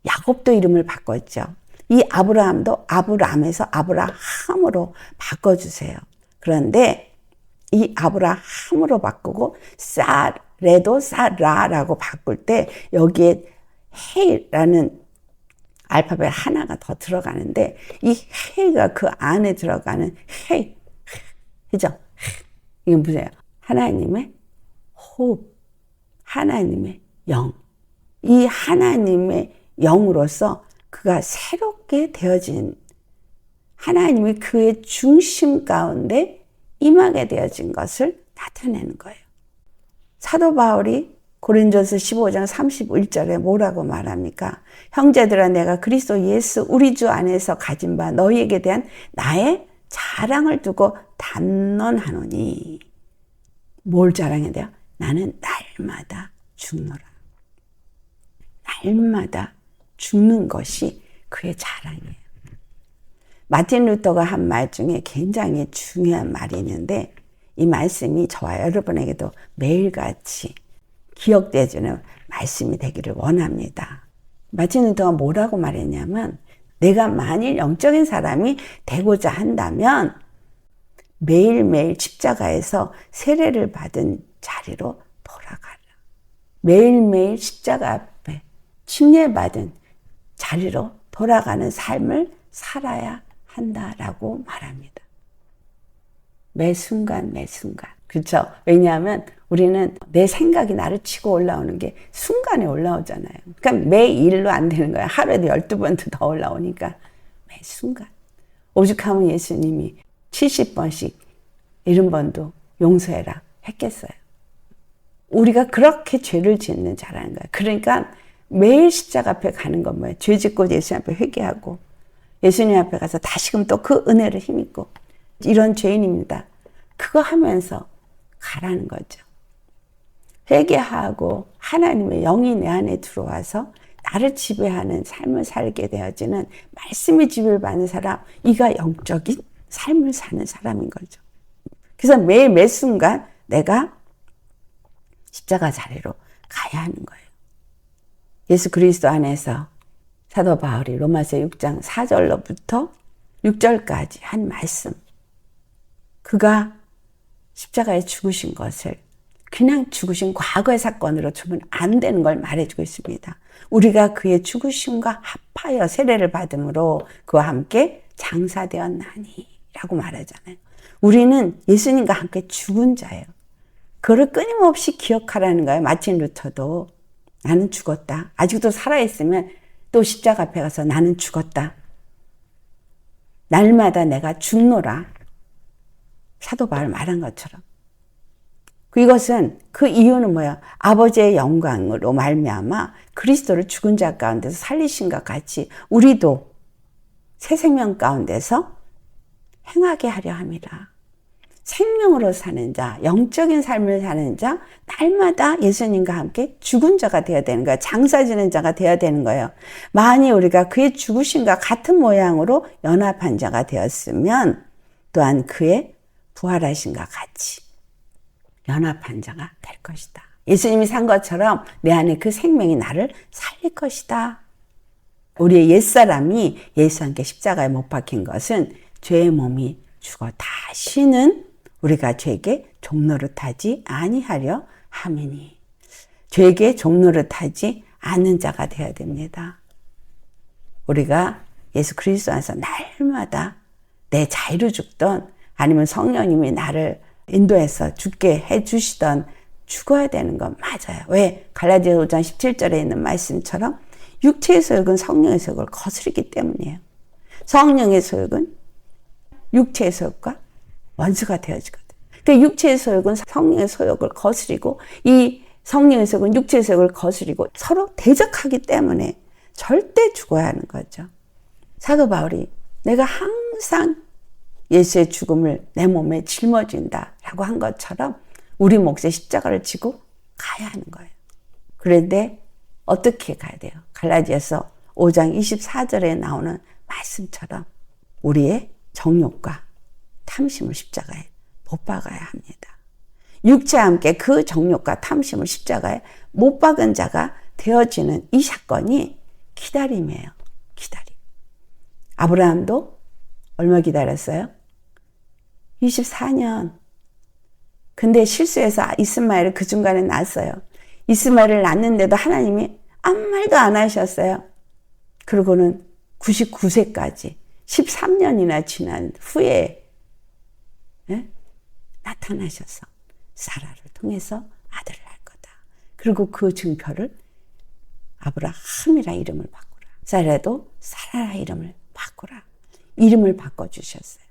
야곱도 이름을 바꿨죠. 이 아브라함도 아브람에서 아브라함으로 바꿔주세요. 그런데 이 아브라함으로 바꾸고 사레도 사라라고 바꿀 때 여기에 헤이라는 알파벳 하나가 더 들어가는데, 이 헤이가 그 안에 들어가는 헤이, 그죠? 이게 무슨 하나님의 호흡, 하나님의 영. 이 하나님의 영으로서 그가 새롭게 되어진, 하나님이 그의 중심 가운데 임하게 되어진 것을 나타내는 거예요. 사도 바울이 고린도서 15장 31절에 뭐라고 말합니까? 형제들아, 내가 그리스도 예수 우리 주 안에서 가진 바 너희에게 대한 나의 자랑을 두고 단언하노니. 뭘 자랑해야 돼요? 나는 날마다 죽노라. 날마다 죽는 것이 그의 자랑이에요. 마틴 루터가 한 말 중에 굉장히 중요한 말이 있는데, 이 말씀이 저와 여러분에게도 매일같이 기억되어지는 말씀이 되기를 원합니다. 마틴 루터가 뭐라고 말했냐면, 내가 만일 영적인 사람이 되고자 한다면 매일매일 십자가에서 세례를 받은 자리로 돌아가라. 매일매일 십자가 앞에 침례받은 자리로 돌아가는 삶을 살아야 한다라고 말합니다. 매 순간 매 순간. 그렇죠? 왜냐하면 우리는 내 생각이 나를 치고 올라오는 게 순간에 올라오잖아요. 그러니까 매일로 안 되는 거야. 하루에도 12번도 더 올라오니까 매 순간. 오죽하면 예수님이 70번씩 70번도 용서해라 했겠어요. 우리가 그렇게 죄를 짓는 자라는 거예요. 그러니까 매일 십자가 앞에 가는 건 뭐예요? 죄 짓고 예수님 앞에 회개하고 예수님 앞에 가서 다시금 또 그 은혜를 힘입고, 이런 죄인입니다. 그거 하면서 가라는 거죠. 회개하고 하나님의 영이 내 안에 들어와서 나를 지배하는 삶을 살게 되어지는 말씀의 지배를 받는 사람, 이가 영적인 삶을 사는 사람인 거죠. 그래서 매일 매 순간 내가 십자가 자리로 가야 하는 거예요. 예수 그리스도 안에서 사도 바울이 로마서 6장 4절로부터 6절까지 한 말씀, 그가 십자가에 죽으신 것을 그냥 죽으신 과거의 사건으로 두면 안 되는 걸 말해주고 있습니다. 우리가 그의 죽으심과 합하여 세례를 받음으로 그와 함께 장사되었나니 라고 말하잖아요. 우리는 예수님과 함께 죽은 자예요. 그걸 끊임없이 기억하라는 거예요. 마틴 루터도 나는 죽었다. 아직도 살아있으면 또 십자가 앞에 가서 나는 죽었다. 날마다 내가 죽노라. 사도 바울 말한 것처럼. 이것은 그 이유는 뭐야? 아버지의 영광으로 말미암아 그리스도를 죽은 자 가운데서 살리신 것 같이 우리도 새 생명 가운데서 행하게 하려 함이라. 생명으로 사는 자, 영적인 삶을 사는 자, 날마다 예수님과 함께 죽은 자가 되어야 되는 거예요. 장사지는 자가 되어야 되는 거예요. 만일 우리가 그의 죽으심과 같은 모양으로 연합한 자가 되었으면 또한 그의 부활하심과 같이 연합한 자가 될 것이다. 예수님이 산 것처럼 내 안에 그 생명이 나를 살릴 것이다. 우리의 옛사람이 예수와 함께 십자가에 못 박힌 것은 죄의 몸이 죽어 다시는 우리가 죄에게 종노릇하지 아니하려 함이니, 죄에게 종노릇하지 않는 자가 되어야 됩니다. 우리가 예수 그리스도 안에서 날마다 내 자유로 죽던, 아니면 성령님이 나를 인도해서 죽게 해주시던 죽어야 되는 건 맞아요. 왜? 갈라디아 5장 17절에 있는 말씀처럼 육체의 소욕은 성령의 소욕을 거스르기 때문이에요. 성령의 소욕은 육체의 소욕과 원수가 되어지거든. 그러니까 육체의 소욕은 성령의 소욕을 거스리고, 이 성령의 소욕은 육체의 소욕을 거스리고 서로 대적하기 때문에 절대 죽어야 하는 거죠. 사도 바울이 내가 항상 예수의 죽음을 내 몸에 짊어진다 라고 한 것처럼 우리 몫에 십자가를 지고 가야 하는 거예요. 그런데 어떻게 가야 돼요? 갈라디아서 5장 24절에 나오는 말씀처럼 우리의 정욕과 탐심을 십자가에 못 박아야 합니다. 육체와 함께 그 정욕과 탐심을 십자가에 못 박은 자가 되어지는 이 사건이 기다림이에요. 기다림. 아브라함도 얼마 기다렸어요? 24년. 근데 실수해서 이스마엘을 그 중간에 낳았어요. 이스마엘을 낳는데도 하나님이 아무 말도 안 하셨어요. 그러고는 99세까지 13년이나 지난 후에 나타나셔서 사라를 통해서 아들을 할 거다. 그리고 그 증표를 아브라함이라 이름을 바꾸라. 사라도 사라라 이름을 바꾸라. 이름을 바꿔주셨어요.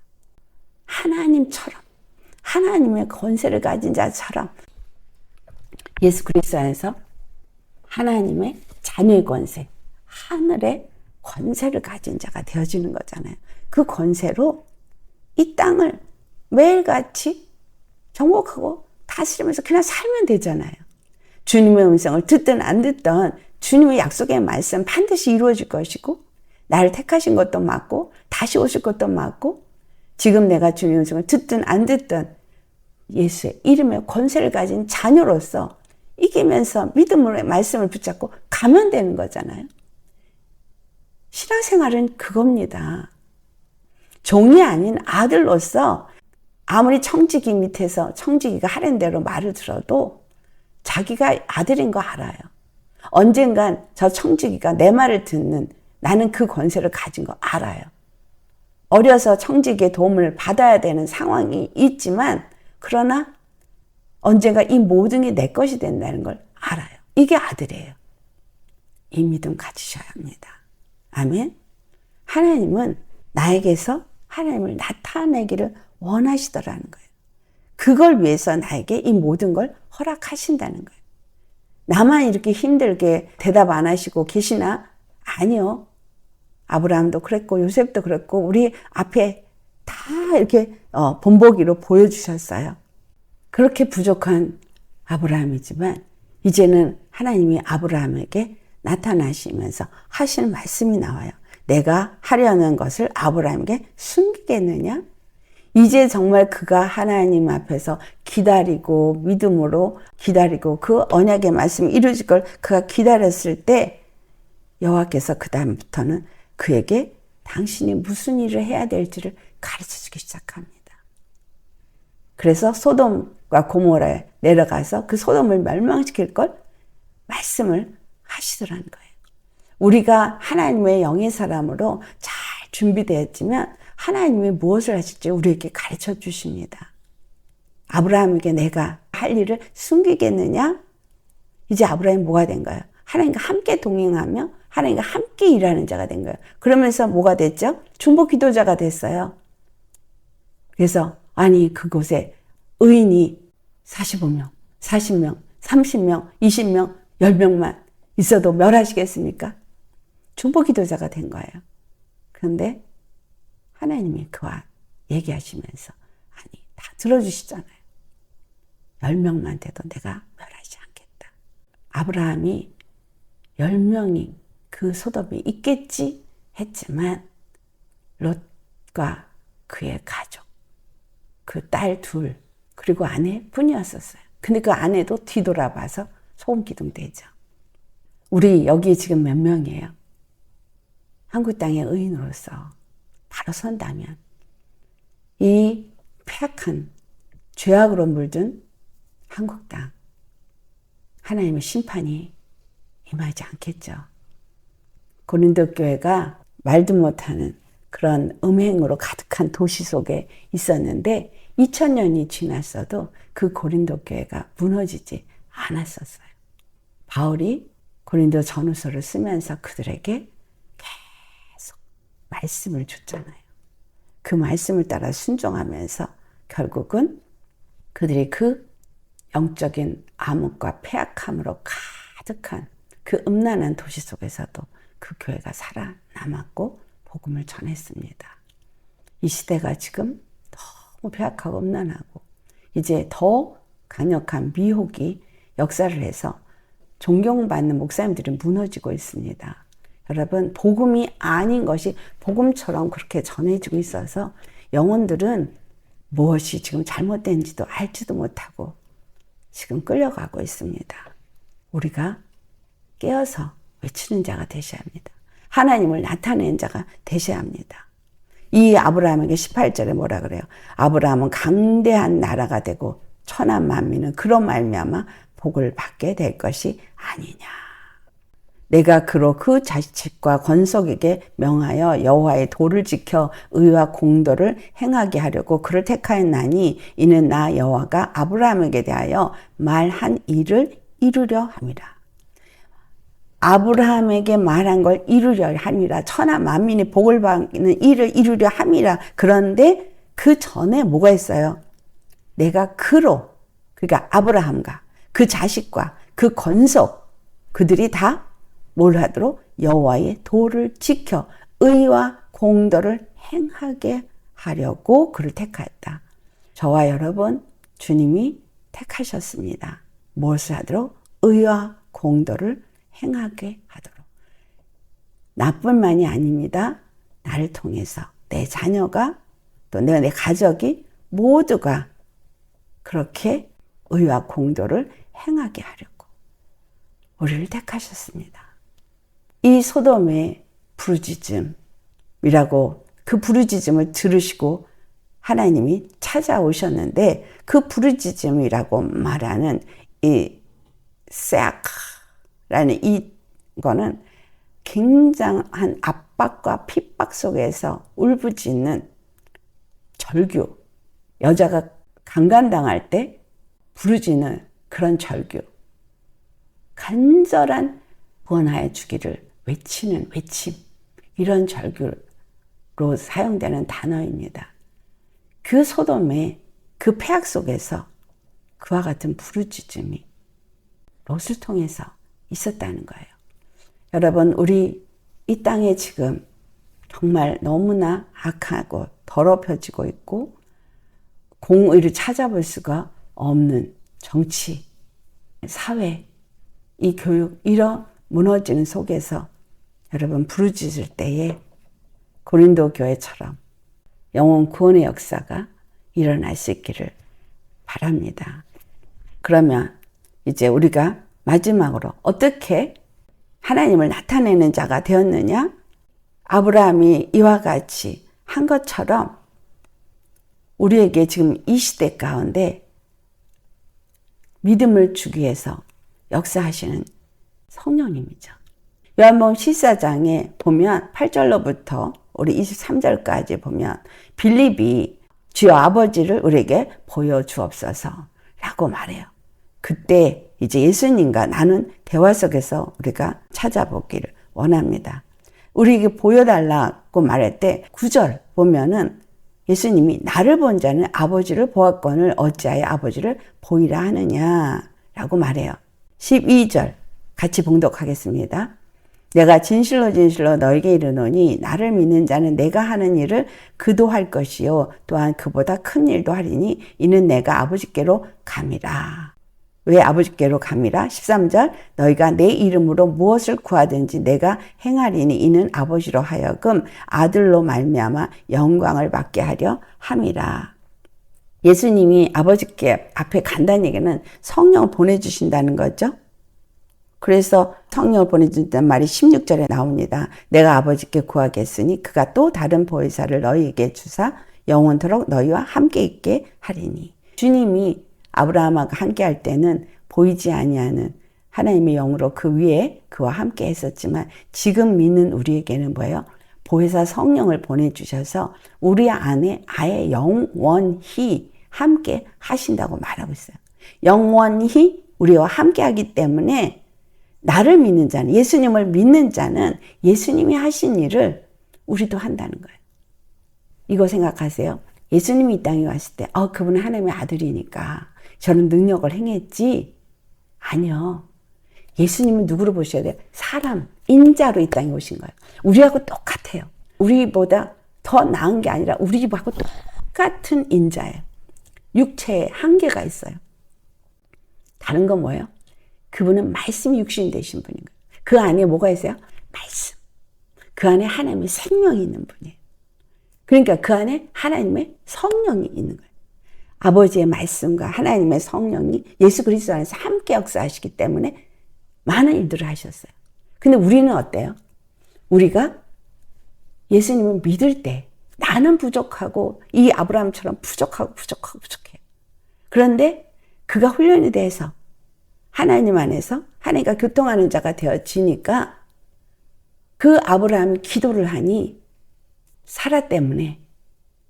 하나님처럼, 하나님의 권세를 가진 자처럼 예수 그리스도 안에서 하나님의 자녀의 권세, 하늘의 권세를 가진 자가 되어지는 거잖아요. 그 권세로 이 땅을 매일같이 정복하고 다스리면서 그냥 살면 되잖아요. 주님의 음성을 듣든 안 듣든 주님의 약속의 말씀 반드시 이루어질 것이고, 나를 택하신 것도 맞고 다시 오실 것도 맞고, 지금 내가 주님의 음성을 듣든 안 듣든 예수의 이름의 권세를 가진 자녀로서 이기면서 믿음으로 말씀을 붙잡고 가면 되는 거잖아요. 신앙생활은 그겁니다. 종이 아닌 아들로서 아무리 청지기 밑에서 청지기가 하는 대로 말을 들어도 자기가 아들인 거 알아요. 언젠간 저 청지기가 내 말을 듣는, 나는 그 권세를 가진 거 알아요. 어려서 청지기의 도움을 받아야 되는 상황이 있지만, 그러나 언젠가 이 모든 게 내 것이 된다는 걸 알아요. 이게 아들이에요. 이 믿음 가지셔야 합니다. 아멘. 하나님은 나에게서 하나님을 나타내기를 원하시더라는 거예요. 그걸 위해서 나에게 이 모든 걸 허락하신다는 거예요. 나만 이렇게 힘들게 대답 안 하시고 계시나? 아니요. 아브라함도 그랬고 요셉도 그랬고 우리 앞에 다 이렇게 본보기로 보여주셨어요. 그렇게 부족한 아브라함이지만 이제는 하나님이 아브라함에게 나타나시면서 하시는 말씀이 나와요. 내가 하려는 것을 아브라함에게 숨기겠느냐? 이제 정말 그가 하나님 앞에서 기다리고 믿음으로 기다리고 그 언약의 말씀이 이루어질 걸 그가 기다렸을 때 여호와께서 그 다음부터는 그에게 당신이 무슨 일을 해야 될지를 가르쳐주기 시작합니다. 그래서 소돔과 고모라에 내려가서 그 소돔을 멸망시킬 걸 말씀을 하시더라는 거예요. 우리가 하나님의 영의 사람으로 잘 준비되었지만 하나님이 무엇을 하실지 우리에게 가르쳐 주십니다. 아브라함에게 내가 할 일을 숨기겠느냐? 이제 아브라함이 뭐가 된 거예요? 하나님과 함께 동행하며 하나님과 함께 일하는 자가 된 거예요. 그러면서 뭐가 됐죠? 중보 기도자가 됐어요. 그래서 아니 그곳에 의인이 45명, 40명, 30명, 20명, 10명만 있어도 멸하시겠습니까? 중보 기도자가 된 거예요. 그런데 하나님이 그와 얘기하시면서 아니 다 들어주시잖아요. 10명만 돼도 내가 멸하지 않겠다. 아브라함이 10명이 그 소돔이 있겠지 했지만 롯과 그의 가족, 그 딸 둘, 그리고 아내 뿐이었었어요. 근데 그 안에도 뒤돌아봐서 소금기둥 되죠. 우리 여기 지금 몇 명이에요? 한국 땅의 의인으로서 바로 선다면 이 폐악한 죄악으로 물든 한국 땅, 하나님의 심판이 임하지 않겠죠. 고린도 교회가 말도 못하는 그런 음행으로 가득한 도시 속에 있었는데 2000년이 지났어도 그 고린도 교회가 무너지지 않았었어요. 바울이 고린도 전후서를 쓰면서 그들에게 계속 말씀을 줬잖아요. 그 말씀을 따라 순종하면서 결국은 그들이 그 영적인 암흑과 폐악함으로 가득한 그 음란한 도시 속에서도 그 교회가 살아남았고 복음을 전했습니다. 이 시대가 지금 너무 폐악하고 음란하고 이제 더 강력한 미혹이 역사를 해서 존경받는 목사님들이 무너지고 있습니다. 여러분, 복음이 아닌 것이 복음처럼 그렇게 전해지고 있어서 영혼들은 무엇이 지금 잘못된지도 알지도 못하고 지금 끌려가고 있습니다. 우리가 깨어서 외치는 자가 되셔야 합니다. 하나님을 나타내는 자가 되셔야 합니다. 이 아브라함에게 18절에 뭐라 그래요? 아브라함은 강대한 나라가 되고 천한 만민은 그로 말미암아 복을 받게 될 것이 아니냐. 내가 그로 그 자식과 권속에게 명하여 여호와의 도를 지켜 의와 공도를 행하게 하려고 그를 택하였나니 이는 나 여호와가 아브라함에게 대하여 말한 일을 이루려 함이라. 아브라함에게 말한 걸 이루려 함이라. 천하 만민이 복을 받는 일을 이루려 함이라. 그런데 그 전에 뭐가 있어요? 내가 그로, 그러니까 아브라함과 그 자식과 그 권속, 그들이 다 뭘 하도록? 여호와의 도를 지켜 의와 공도를 행하게 하려고 그를 택하였다. 저와 여러분, 주님이 택하셨습니다. 무엇을 하도록? 의와 공도를 행하게 하도록. 나뿐만이 아닙니다. 나를 통해서 내 자녀가 또 내 가족이 모두가 그렇게 의와 공도를 행하게 하려고 우리를 택하셨습니다. 이 소돔의 부르짖음이라고 그 부르짖음을 들으시고 하나님이 찾아오셨는데 그 부르짖음이라고 말하는 이 세악라는 이거는 굉장한 압박과 핍박 속에서 울부짖는 절규, 여자가 강간당할 때 부르짖는 그런 절규, 간절한 구원하여 주기를 외치는 외침, 이런 절규로 사용되는 단어입니다. 그 소돔의 그 폐악 속에서 그와 같은 부르짖음이 롯을 통해서 있었다는 거예요. 여러분, 우리 이 땅에 지금 정말 너무나 악하고 더럽혀지고 있고 공의를 찾아볼 수가 없는 정치, 사회, 이 교육, 이런 무너지는 속에서 여러분 부르짖을 때에 고린도 교회처럼 영혼 구원의 역사가 일어날 수 있기를 바랍니다. 그러면 이제 우리가 마지막으로 어떻게 하나님을 나타내는 자가 되었느냐? 아브라함이 이와 같이 한 것처럼 우리에게 지금 이 시대 가운데 믿음을 주기 위해서 역사하시는 성령님이죠. 요한복음 14장에 보면 8절로부터 우리 23절까지 보면 빌립이 주여 아버지를 우리에게 보여주옵소서 라고 말해요. 그때 이제 예수님과 나눈 대화 속에서 우리가 찾아보기를 원합니다. 우리에게 보여달라고 말할 때 9절 보면은 예수님이 나를 본 자는 아버지를 보았거늘 어찌하여 아버지를 보이라 하느냐라고 말해요. 12절 같이 봉독하겠습니다. 내가 진실로 진실로 너에게 이르노니 나를 믿는 자는 내가 하는 일을 그도 할 것이요 또한 그보다 큰 일도 하리니 이는 내가 아버지께로 감이라. 왜 아버지께로 감이라? 13절 너희가 내 이름으로 무엇을 구하든지 내가 행하리니 이는 아버지로 하여금 아들로 말미암아 영광을 받게 하려 함이라. 예수님이 아버지께 앞에 간다는 얘기는 성령을 보내주신다는 거죠. 그래서 성령을 보내준다는 말이 16절에 나옵니다. 내가 아버지께 구하겠으니 그가 또 다른 보혜사를 너희에게 주사 영원토록 너희와 함께 있게 하리니. 주님이 아브라함과 함께 할 때는 보이지 아니하는 하나님의 영으로 그 위에 그와 함께 했었지만 지금 믿는 우리에게는 뭐예요? 보혜사 성령을 보내주셔서 우리 안에 아예 영원히 함께 하신다고 말하고 있어요. 영원히 우리와 함께 하기 때문에 나를 믿는 자는, 예수님을 믿는 자는 예수님이 하신 일을 우리도 한다는 거예요. 이거 생각하세요. 예수님이 이 땅에 왔을 때 그분은 하나님의 아들이니까 저는 능력을 행했지. 아니요. 예수님은 누구로 보셔야 돼요? 사람, 인자로 이 땅에 오신 거예요. 우리하고 똑같아요. 우리보다 더 나은 게 아니라 우리하고 똑같은 인자예요. 육체에 한계가 있어요. 다른 건 뭐예요? 그분은 말씀이 육신이 되신 분인 거예요. 그 안에 뭐가 있어요? 말씀. 그 안에 하나님의 생명이 있는 분이에요. 그러니까 그 안에 하나님의 성령이 있는 거예요. 아버지의 말씀과 하나님의 성령이 예수 그리스도 안에서 함께 역사하시기 때문에 많은 일들을 하셨어요. 근데 우리는 어때요? 우리가 예수님을 믿을 때 나는 부족하고 이 아브라함처럼 부족해요. 그런데 그가 훈련이 돼서 하나님 안에서 하나님과 교통하는 자가 되어지니까 그 아브라함이 기도를 하니 사라 때문에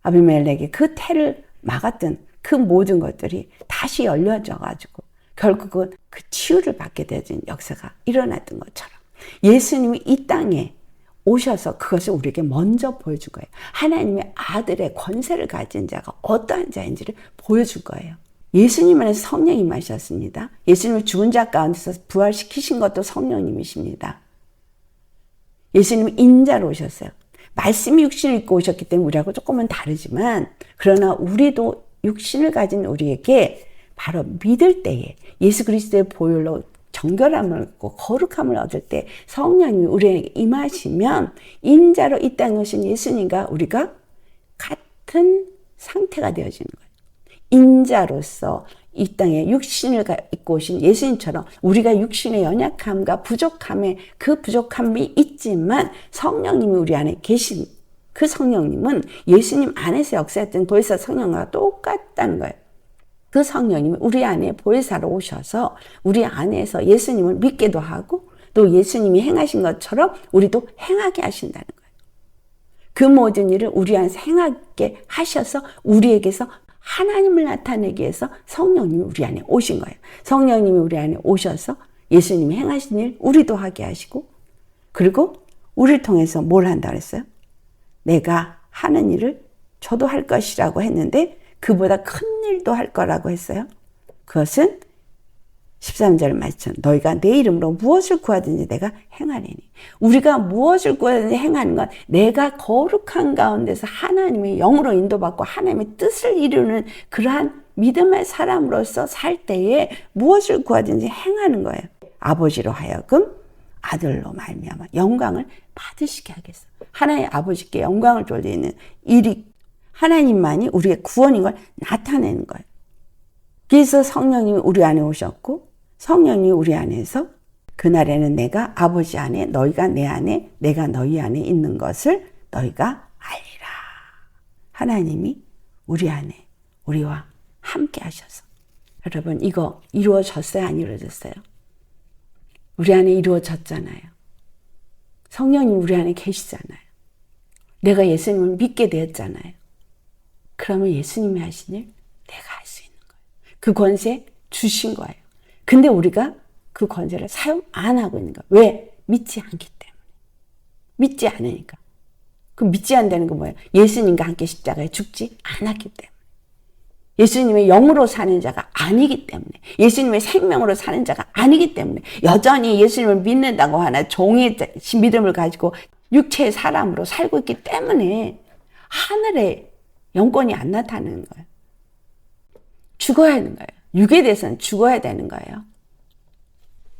아비멜렉이 그 태를 막았던 그 모든 것들이 다시 열려져 가지고 결국은 그 치유를 받게 되는 역사가 일어났던 것처럼 예수님이 이 땅에 오셔서 그것을 우리에게 먼저 보여준 거예요. 하나님의 아들의 권세를 가진 자가 어떠한 자인지를 보여줄 거예요. 예수님 안에서 성령이 임하셨습니다. 예수님을 죽은 자 가운데서 부활시키신 것도 성령님이십니다. 예수님은 인자로 오셨어요. 말씀이 육신을 입고 오셨기 때문에 우리하고 조금은 다르지만 그러나 우리도 육신을 가진 우리에게 바로 믿을 때에 예수 그리스도의 보혈로 정결함을 얻고 거룩함을 얻을 때 성령님이 우리에게 임하시면 인자로 이 땅에 오신 예수님과 우리가 같은 상태가 되어지는 거예요. 인자로서 이 땅에 육신을 입고 오신 예수님처럼 우리가 육신의 연약함과 부족함에 그 부족함이 있지만 성령님이 우리 안에 계신 그 성령님은 예수님 안에서 역사했던 보혜사 성령과 똑같다는 거예요. 그 성령님이 우리 안에 보혜사로 오셔서 우리 안에서 예수님을 믿게도 하고 또 예수님이 행하신 것처럼 우리도 행하게 하신다는 거예요. 그 모든 일을 우리 안에서 행하게 하셔서 우리에게서 하나님을 나타내기 위해서 성령님이 우리 안에 오신 거예요. 성령님이 우리 안에 오셔서 예수님이 행하신 일 우리도 하게 하시고 그리고 우리를 통해서 뭘 한다 그랬어요? 내가 하는 일을 저도 할 것이라고 했는데 그보다 큰 일도 할 거라고 했어요. 그것은 13절 말씀 너희가 내 이름으로 무엇을 구하든지 내가 행하리니. 우리가 무엇을 구하든지 행하는 건 내가 거룩한 가운데서 하나님의 영으로 인도받고 하나님의 뜻을 이루는 그러한 믿음의 사람으로서 살 때에 무엇을 구하든지 행하는 거예요. 아버지로 하여금 아들로 말미암아 영광을 받으시게 하겠어. 하나님 아버지께 영광을 돌리는 일이 하나님만이 우리의 구원인 걸 나타내는 거예요. 그래서 성령님이 우리 안에 오셨고 성령님이 우리 안에서 그날에는 내가 아버지 안에 너희가 내 안에 내가 너희 안에 있는 것을 너희가 알리라. 하나님이 우리 안에 우리와 함께 하셔서 여러분 이거 이루어졌어요? 안 이루어졌어요? 우리 안에 이루어졌잖아요. 성령님 우리 안에 계시잖아요. 내가 예수님을 믿게 되었잖아요. 그러면 예수님이 하신 일 내가 할 수 있는 거예요. 그 권세 주신 거예요. 근데 우리가 그 권세를 사용 안 하고 있는 거예요. 왜? 믿지 않기 때문에. 믿지 않으니까. 그 믿지 않는다는 건 뭐예요? 예수님과 함께 십자가에 죽지 않았기 때문에. 예수님의 영으로 사는 자가 아니기 때문에. 예수님의 생명으로 사는 자가 아니기 때문에. 여전히 예수님을 믿는다고 하나 종의 믿음을 가지고 육체의 사람으로 살고 있기 때문에 하늘에 영권이 안 나타나는 거예요. 죽어야 하는 거예요. 육에 대해서는 죽어야 되는 거예요.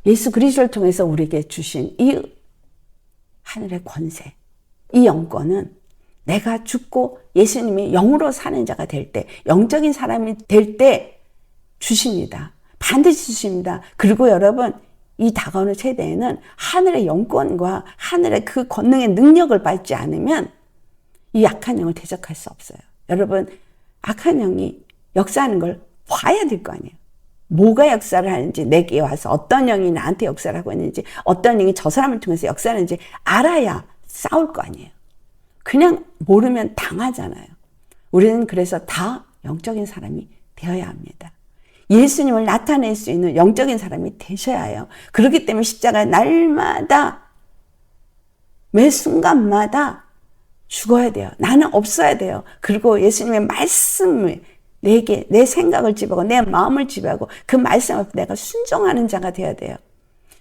예수 그리스도를 통해서 우리에게 주신 이 하늘의 권세, 이 영권은 내가 죽고 예수님이 영으로 사는 자가 될 때, 영적인 사람이 될 때 주십니다. 반드시 주십니다. 그리고 여러분, 이 다가오는 세대에는 하늘의 영권과 하늘의 그 권능의 능력을 받지 않으면 이 악한 영을 대적할 수 없어요. 여러분, 악한 영이 역사하는 걸 봐야 될 거 아니에요. 뭐가 역사를 하는지, 내게 와서 어떤 영이 나한테 역사를 하고 있는지, 어떤 영이 저 사람을 통해서 역사하는지 알아야 싸울 거 아니에요. 그냥 모르면 당하잖아요. 우리는 그래서 다 영적인 사람이 되어야 합니다. 예수님을 나타낼 수 있는 영적인 사람이 되셔야 해요. 그렇기 때문에 십자가 날마다, 매 순간마다 죽어야 돼요. 나는 없어야 돼요. 그리고 예수님의 말씀을 내게, 내 생각을 지배하고 내 마음을 지배하고 그 말씀 앞에 내가 순종하는 자가 되어야 돼요.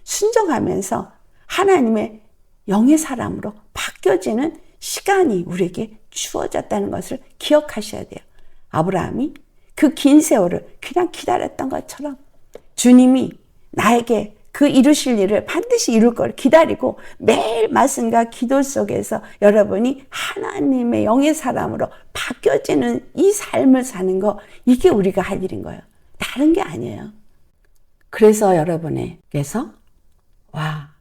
순종하면서 하나님의 영의 사람으로 바뀌어지는 시간이 우리에게 주어졌다는 것을 기억하셔야 돼요. 아브라함이 그 긴 세월을 그냥 기다렸던 것처럼 주님이 나에게 그 이루실 일을 반드시 이룰 걸 기다리고 매일 말씀과 기도 속에서 여러분이 하나님의 영의 사람으로 바뀌어지는 이 삶을 사는 거, 이게 우리가 할 일인 거예요. 다른 게 아니에요. 그래서 여러분에게서 와,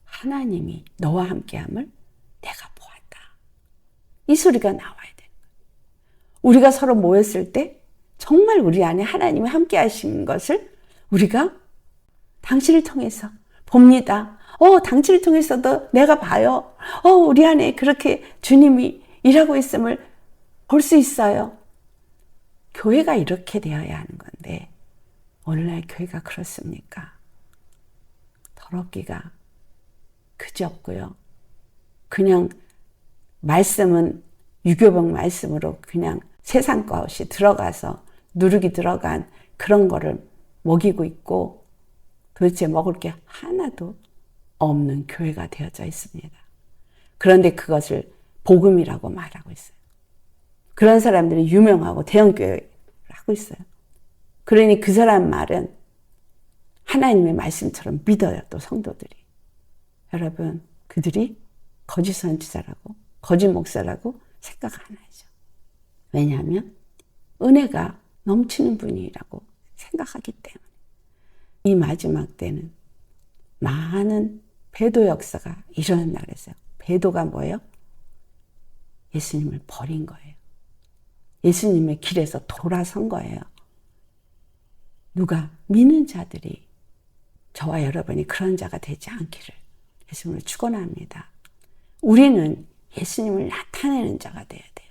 하나님이 너와 함께함을 내가 보았다. 이 소리가 나와야 돼요. 우리가 서로 모였을 때 정말 우리 안에 하나님이 함께 하시는 것을 우리가 당신을 통해서 봅니다. 당신을 통해서도 내가 봐요. 우리 안에 그렇게 주님이 일하고 있음을 볼 수 있어요. 교회가 이렇게 되어야 하는 건데 오늘날 교회가 그렇습니까? 더럽기가 그지없고요. 그냥 말씀은 유교병 말씀으로 그냥 세상 것이 들어가서 누룩이 들어간 그런 거를 먹이고 있고 도대체 먹을 게 하나도 없는 교회가 되어져 있습니다. 그런데 그것을 복음이라고 말하고 있어요. 그런 사람들이 유명하고 대형교회를 하고 있어요. 그러니 그 사람 말은 하나님의 말씀처럼 믿어요, 또 성도들이. 여러분, 그들이 거짓 선지자라고, 거짓 목사라고 생각 안 하죠. 왜냐하면 은혜가 넘치는 분이라고 생각하기 때문에. 이 마지막 때는 많은 배도 역사가 일어난 날이었어요. 배도가 뭐예요? 예수님을 버린 거예요. 예수님의 길에서 돌아선 거예요. 누가 믿는 자들이, 저와 여러분이 그런 자가 되지 않기를 예수님을 축원합니다. 우리는 예수님을 나타내는 자가 되어야 돼요.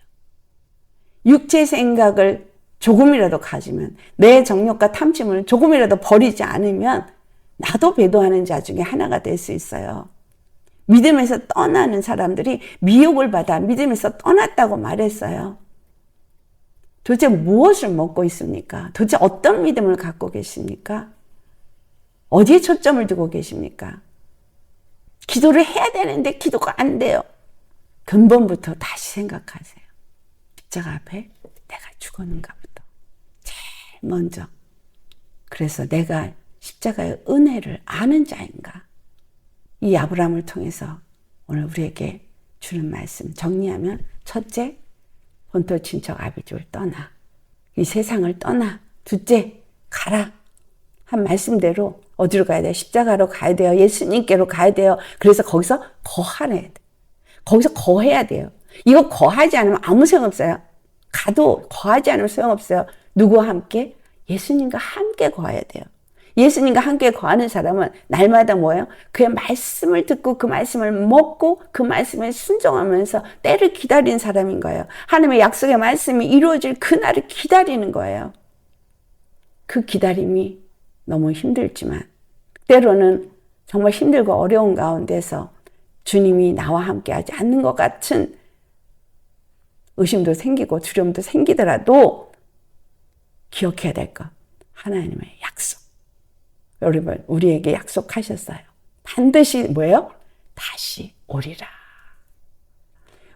육체 생각을 조금이라도 가지면, 내 정욕과 탐심을 조금이라도 버리지 않으면 나도 배도하는 자 중에 하나가 될 수 있어요. 믿음에서 떠나는 사람들이 미혹을 받아 믿음에서 떠났다고 말했어요. 도대체 무엇을 먹고 있습니까? 도대체 어떤 믿음을 갖고 계십니까? 어디에 초점을 두고 계십니까? 기도를 해야 되는데 기도가 안 돼요. 근본부터 다시 생각하세요. 십자가 앞에 내가 죽었는가부터 제일 먼저. 그래서 내가 십자가의 은혜를 아는 자인가? 이 아브라함을 통해서 오늘 우리에게 주는 말씀 정리하면, 첫째, 본토 친척 아비집을 떠나, 이 세상을 떠나. 둘째, 가라. 한 말씀대로 어디로 가야 돼요? 십자가로 가야 돼요. 예수님께로 가야 돼요. 그래서 거기서 거하래야 돼. 거기서 거해야 돼요. 이거 거하지 않으면 아무 소용없어요. 가도 거하지 않으면 소용없어요. 누구와 함께? 예수님과 함께 거해야 돼요. 예수님과 함께 거하는 사람은 날마다 뭐예요? 그의 말씀을 듣고 그 말씀을 먹고 그 말씀에 순종하면서 때를 기다리는 사람인 거예요. 하나님의 약속의 말씀이 이루어질 그날을 기다리는 거예요. 그 기다림이 너무 힘들지만, 때로는 정말 힘들고 어려운 가운데서 주님이 나와 함께 하지 않는 것 같은 의심도 생기고 두려움도 생기더라도 기억해야 될 것, 하나님의 약속. 여러분, 우리에게 약속하셨어요. 반드시 뭐예요? 다시 오리라.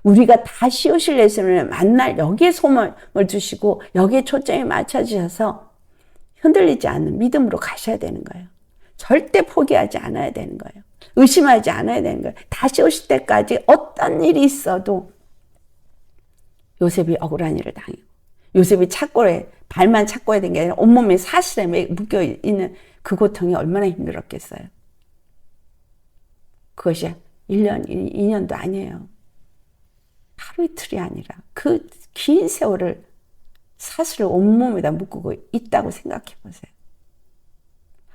우리가 다시 오실 예수님을 만날 여기에 소망을 주시고 여기에 초점이 맞춰주셔서 흔들리지 않는 믿음으로 가셔야 되는 거예요. 절대 포기하지 않아야 되는 거예요. 의심하지 않아야 되는 거예요. 다시 오실 때까지 어떤 일이 있어도 요셉이 억울한 일을 당하고 요셉이 착고에 발만 착고에 된 게 아니라 온몸에 사슬에 묶여있는 그 고통이 얼마나 힘들었겠어요. 그것이 1년, 2년도 아니에요. 하루 이틀이 아니라 그 긴 세월을 사슬을 온몸에다 묶고 있다고 생각해 보세요.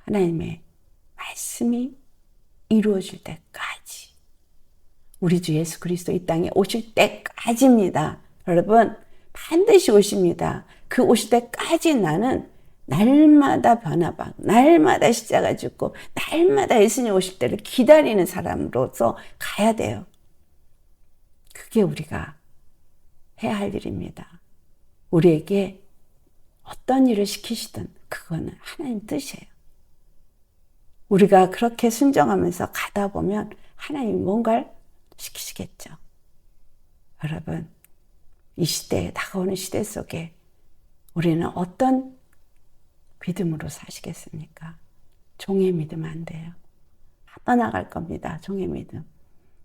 하나님의 말씀이 이루어질 때까지, 우리 주 예수 그리스도 이 땅에 오실 때까지입니다. 여러분, 반드시 오십니다. 그 오실 때까지 나는 날마다 변화받고 날마다 십자가 죽고 날마다 예수님 오실 때를 기다리는 사람으로서 가야 돼요. 그게 우리가 해야 할 일입니다. 우리에게 어떤 일을 시키시든 그거는 하나님 뜻이에요. 우리가 그렇게 순종하면서 가다 보면 하나님이 뭔가를 시키시겠죠. 여러분, 이 시대에, 다가오는 시대 속에 우리는 어떤 믿음으로 사시겠습니까? 종의 믿음 안 돼요. 떠나갈 겁니다. 종의 믿음.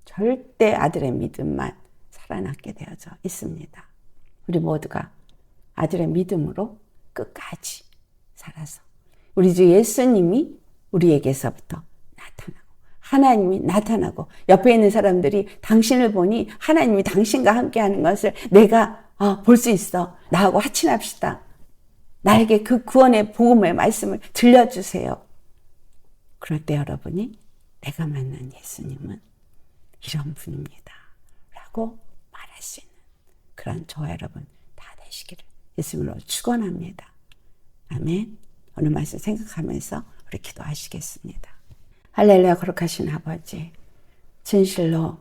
절대 아들의 믿음만 살아남게 되어져 있습니다. 우리 모두가 아들의 믿음으로 끝까지 살아서 우리 주 예수님이 우리에게서부터 나타나고 하나님이 나타나고 옆에 있는 사람들이 당신을 보니 하나님이 당신과 함께하는 것을 내가 볼 수 있어. 나하고 화친합시다. 나에게 그 구원의 복음의 말씀을 들려주세요. 그럴 때 여러분이 내가 만난 예수님은 이런 분입니다 라고 말할 수 있는 그런 저와 여러분 다 되시기를 예수님으로 축원합니다. 아멘. 오늘 말씀 생각하면서 우리 기도하시겠습니다. 할렐루야. 거룩하신 아버지, 진실로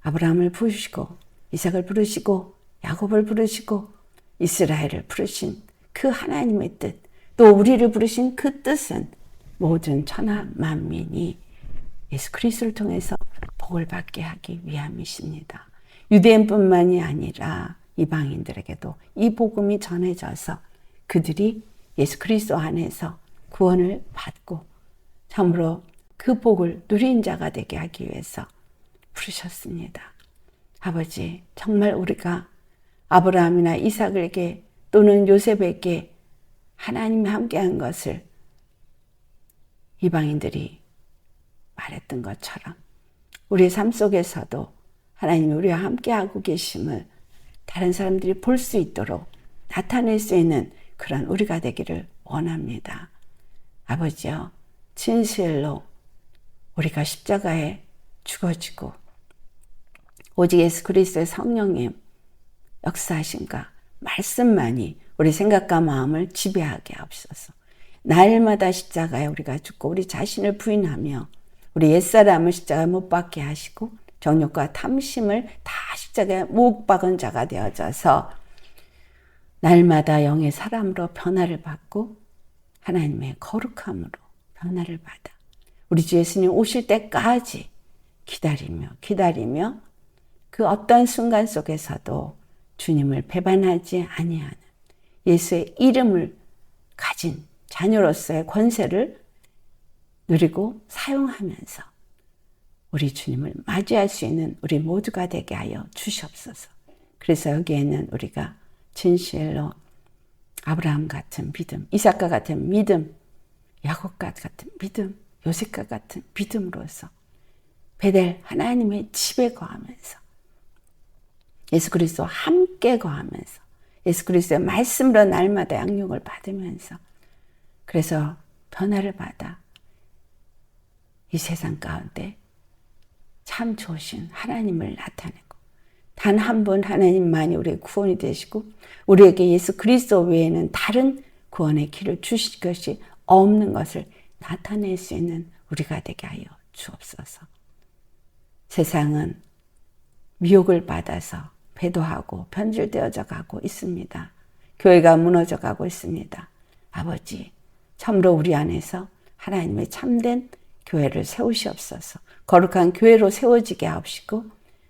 아브라함을 부르시고 이삭을 부르시고 야곱을 부르시고 이스라엘을 부르신 그 하나님의 뜻, 또 우리를 부르신 그 뜻은 모든 천하 만민이 예수 그리스도를 통해서 복을 받게 하기 위함이십니다. 유대인뿐만이 아니라 이방인들에게도 이 복음이 전해져서 그들이 예수 그리스도 안에서 구원을 받고 참으로 그 복을 누린 자가 되게 하기 위해서 부르셨습니다. 아버지, 정말 우리가 아브라함이나 이삭에게 또는 요셉에게 하나님이 함께한 것을 이방인들이 말했던 것처럼 우리의 삶 속에서도 하나님이 우리와 함께하고 계심을 다른 사람들이 볼 수 있도록 나타낼 수 있는 그런 우리가 되기를 원합니다. 아버지여, 진실로 우리가 십자가에 죽어지고 오직 예수 그리스도의 성령의 역사하심과 말씀만이 우리 생각과 마음을 지배하게 하옵소서. 날마다 십자가에 우리가 죽고 우리 자신을 부인하며 우리 옛사람을 십자가에 못 박게 하시고 정욕과 탐심을 다 십자가에 못 박은 자가 되어져서 날마다 영의 사람으로 변화를 받고 하나님의 거룩함으로 변화를 받아 우리 주 예수님 오실 때까지 기다리며 그 어떤 순간 속에서도 주님을 배반하지 아니하는 예수의 이름을 가진 자녀로서의 권세를 누리고 사용하면서 우리 주님을 맞이할 수 있는 우리 모두가 되게 하여 주시옵소서. 그래서 여기에는 우리가 진실로 아브라함 같은 믿음, 이삭과 같은 믿음, 야곱과 같은 믿음, 요셉과 같은 믿음으로서 베델 하나님의 집에 거하면서 예수 그리스도 함께 거하면서 예수 그리스도의 말씀으로 날마다 양육을 받으면서 그래서 변화를 받아 이 세상 가운데 참 좋으신 하나님을 나타내고 단 한 분 하나님만이 우리의 구원이 되시고 우리에게 예수 그리스도 외에는 다른 구원의 길을 주실 것이 없는 것을 나타낼 수 있는 우리가 되게 하여 주옵소서. 세상은 미혹을 받아서 배도하고 변질되어져 가고 있습니다. 교회가 무너져 가고 있습니다. 아버지, 참으로 우리 안에서 하나님의 참된 교회를 세우시옵소서. 거룩한 교회로 세워지게 하옵시고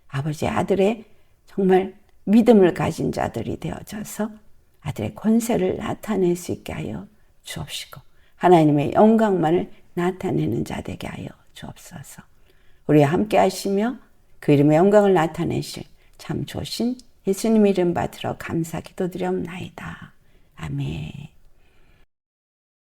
아버지 아들의 정말 믿음을 가진 자들이 되어져서 아들의 권세를 나타낼 수 있게 하여 주옵시고 하나님의 영광만을 나타내는 자 되게 하여 주옵소서. 우리와 함께 하시며 그 이름의 영광을 나타내실 참 좋으신 예수님 이름 받들어 감사 기도드렸나이다. 아멘.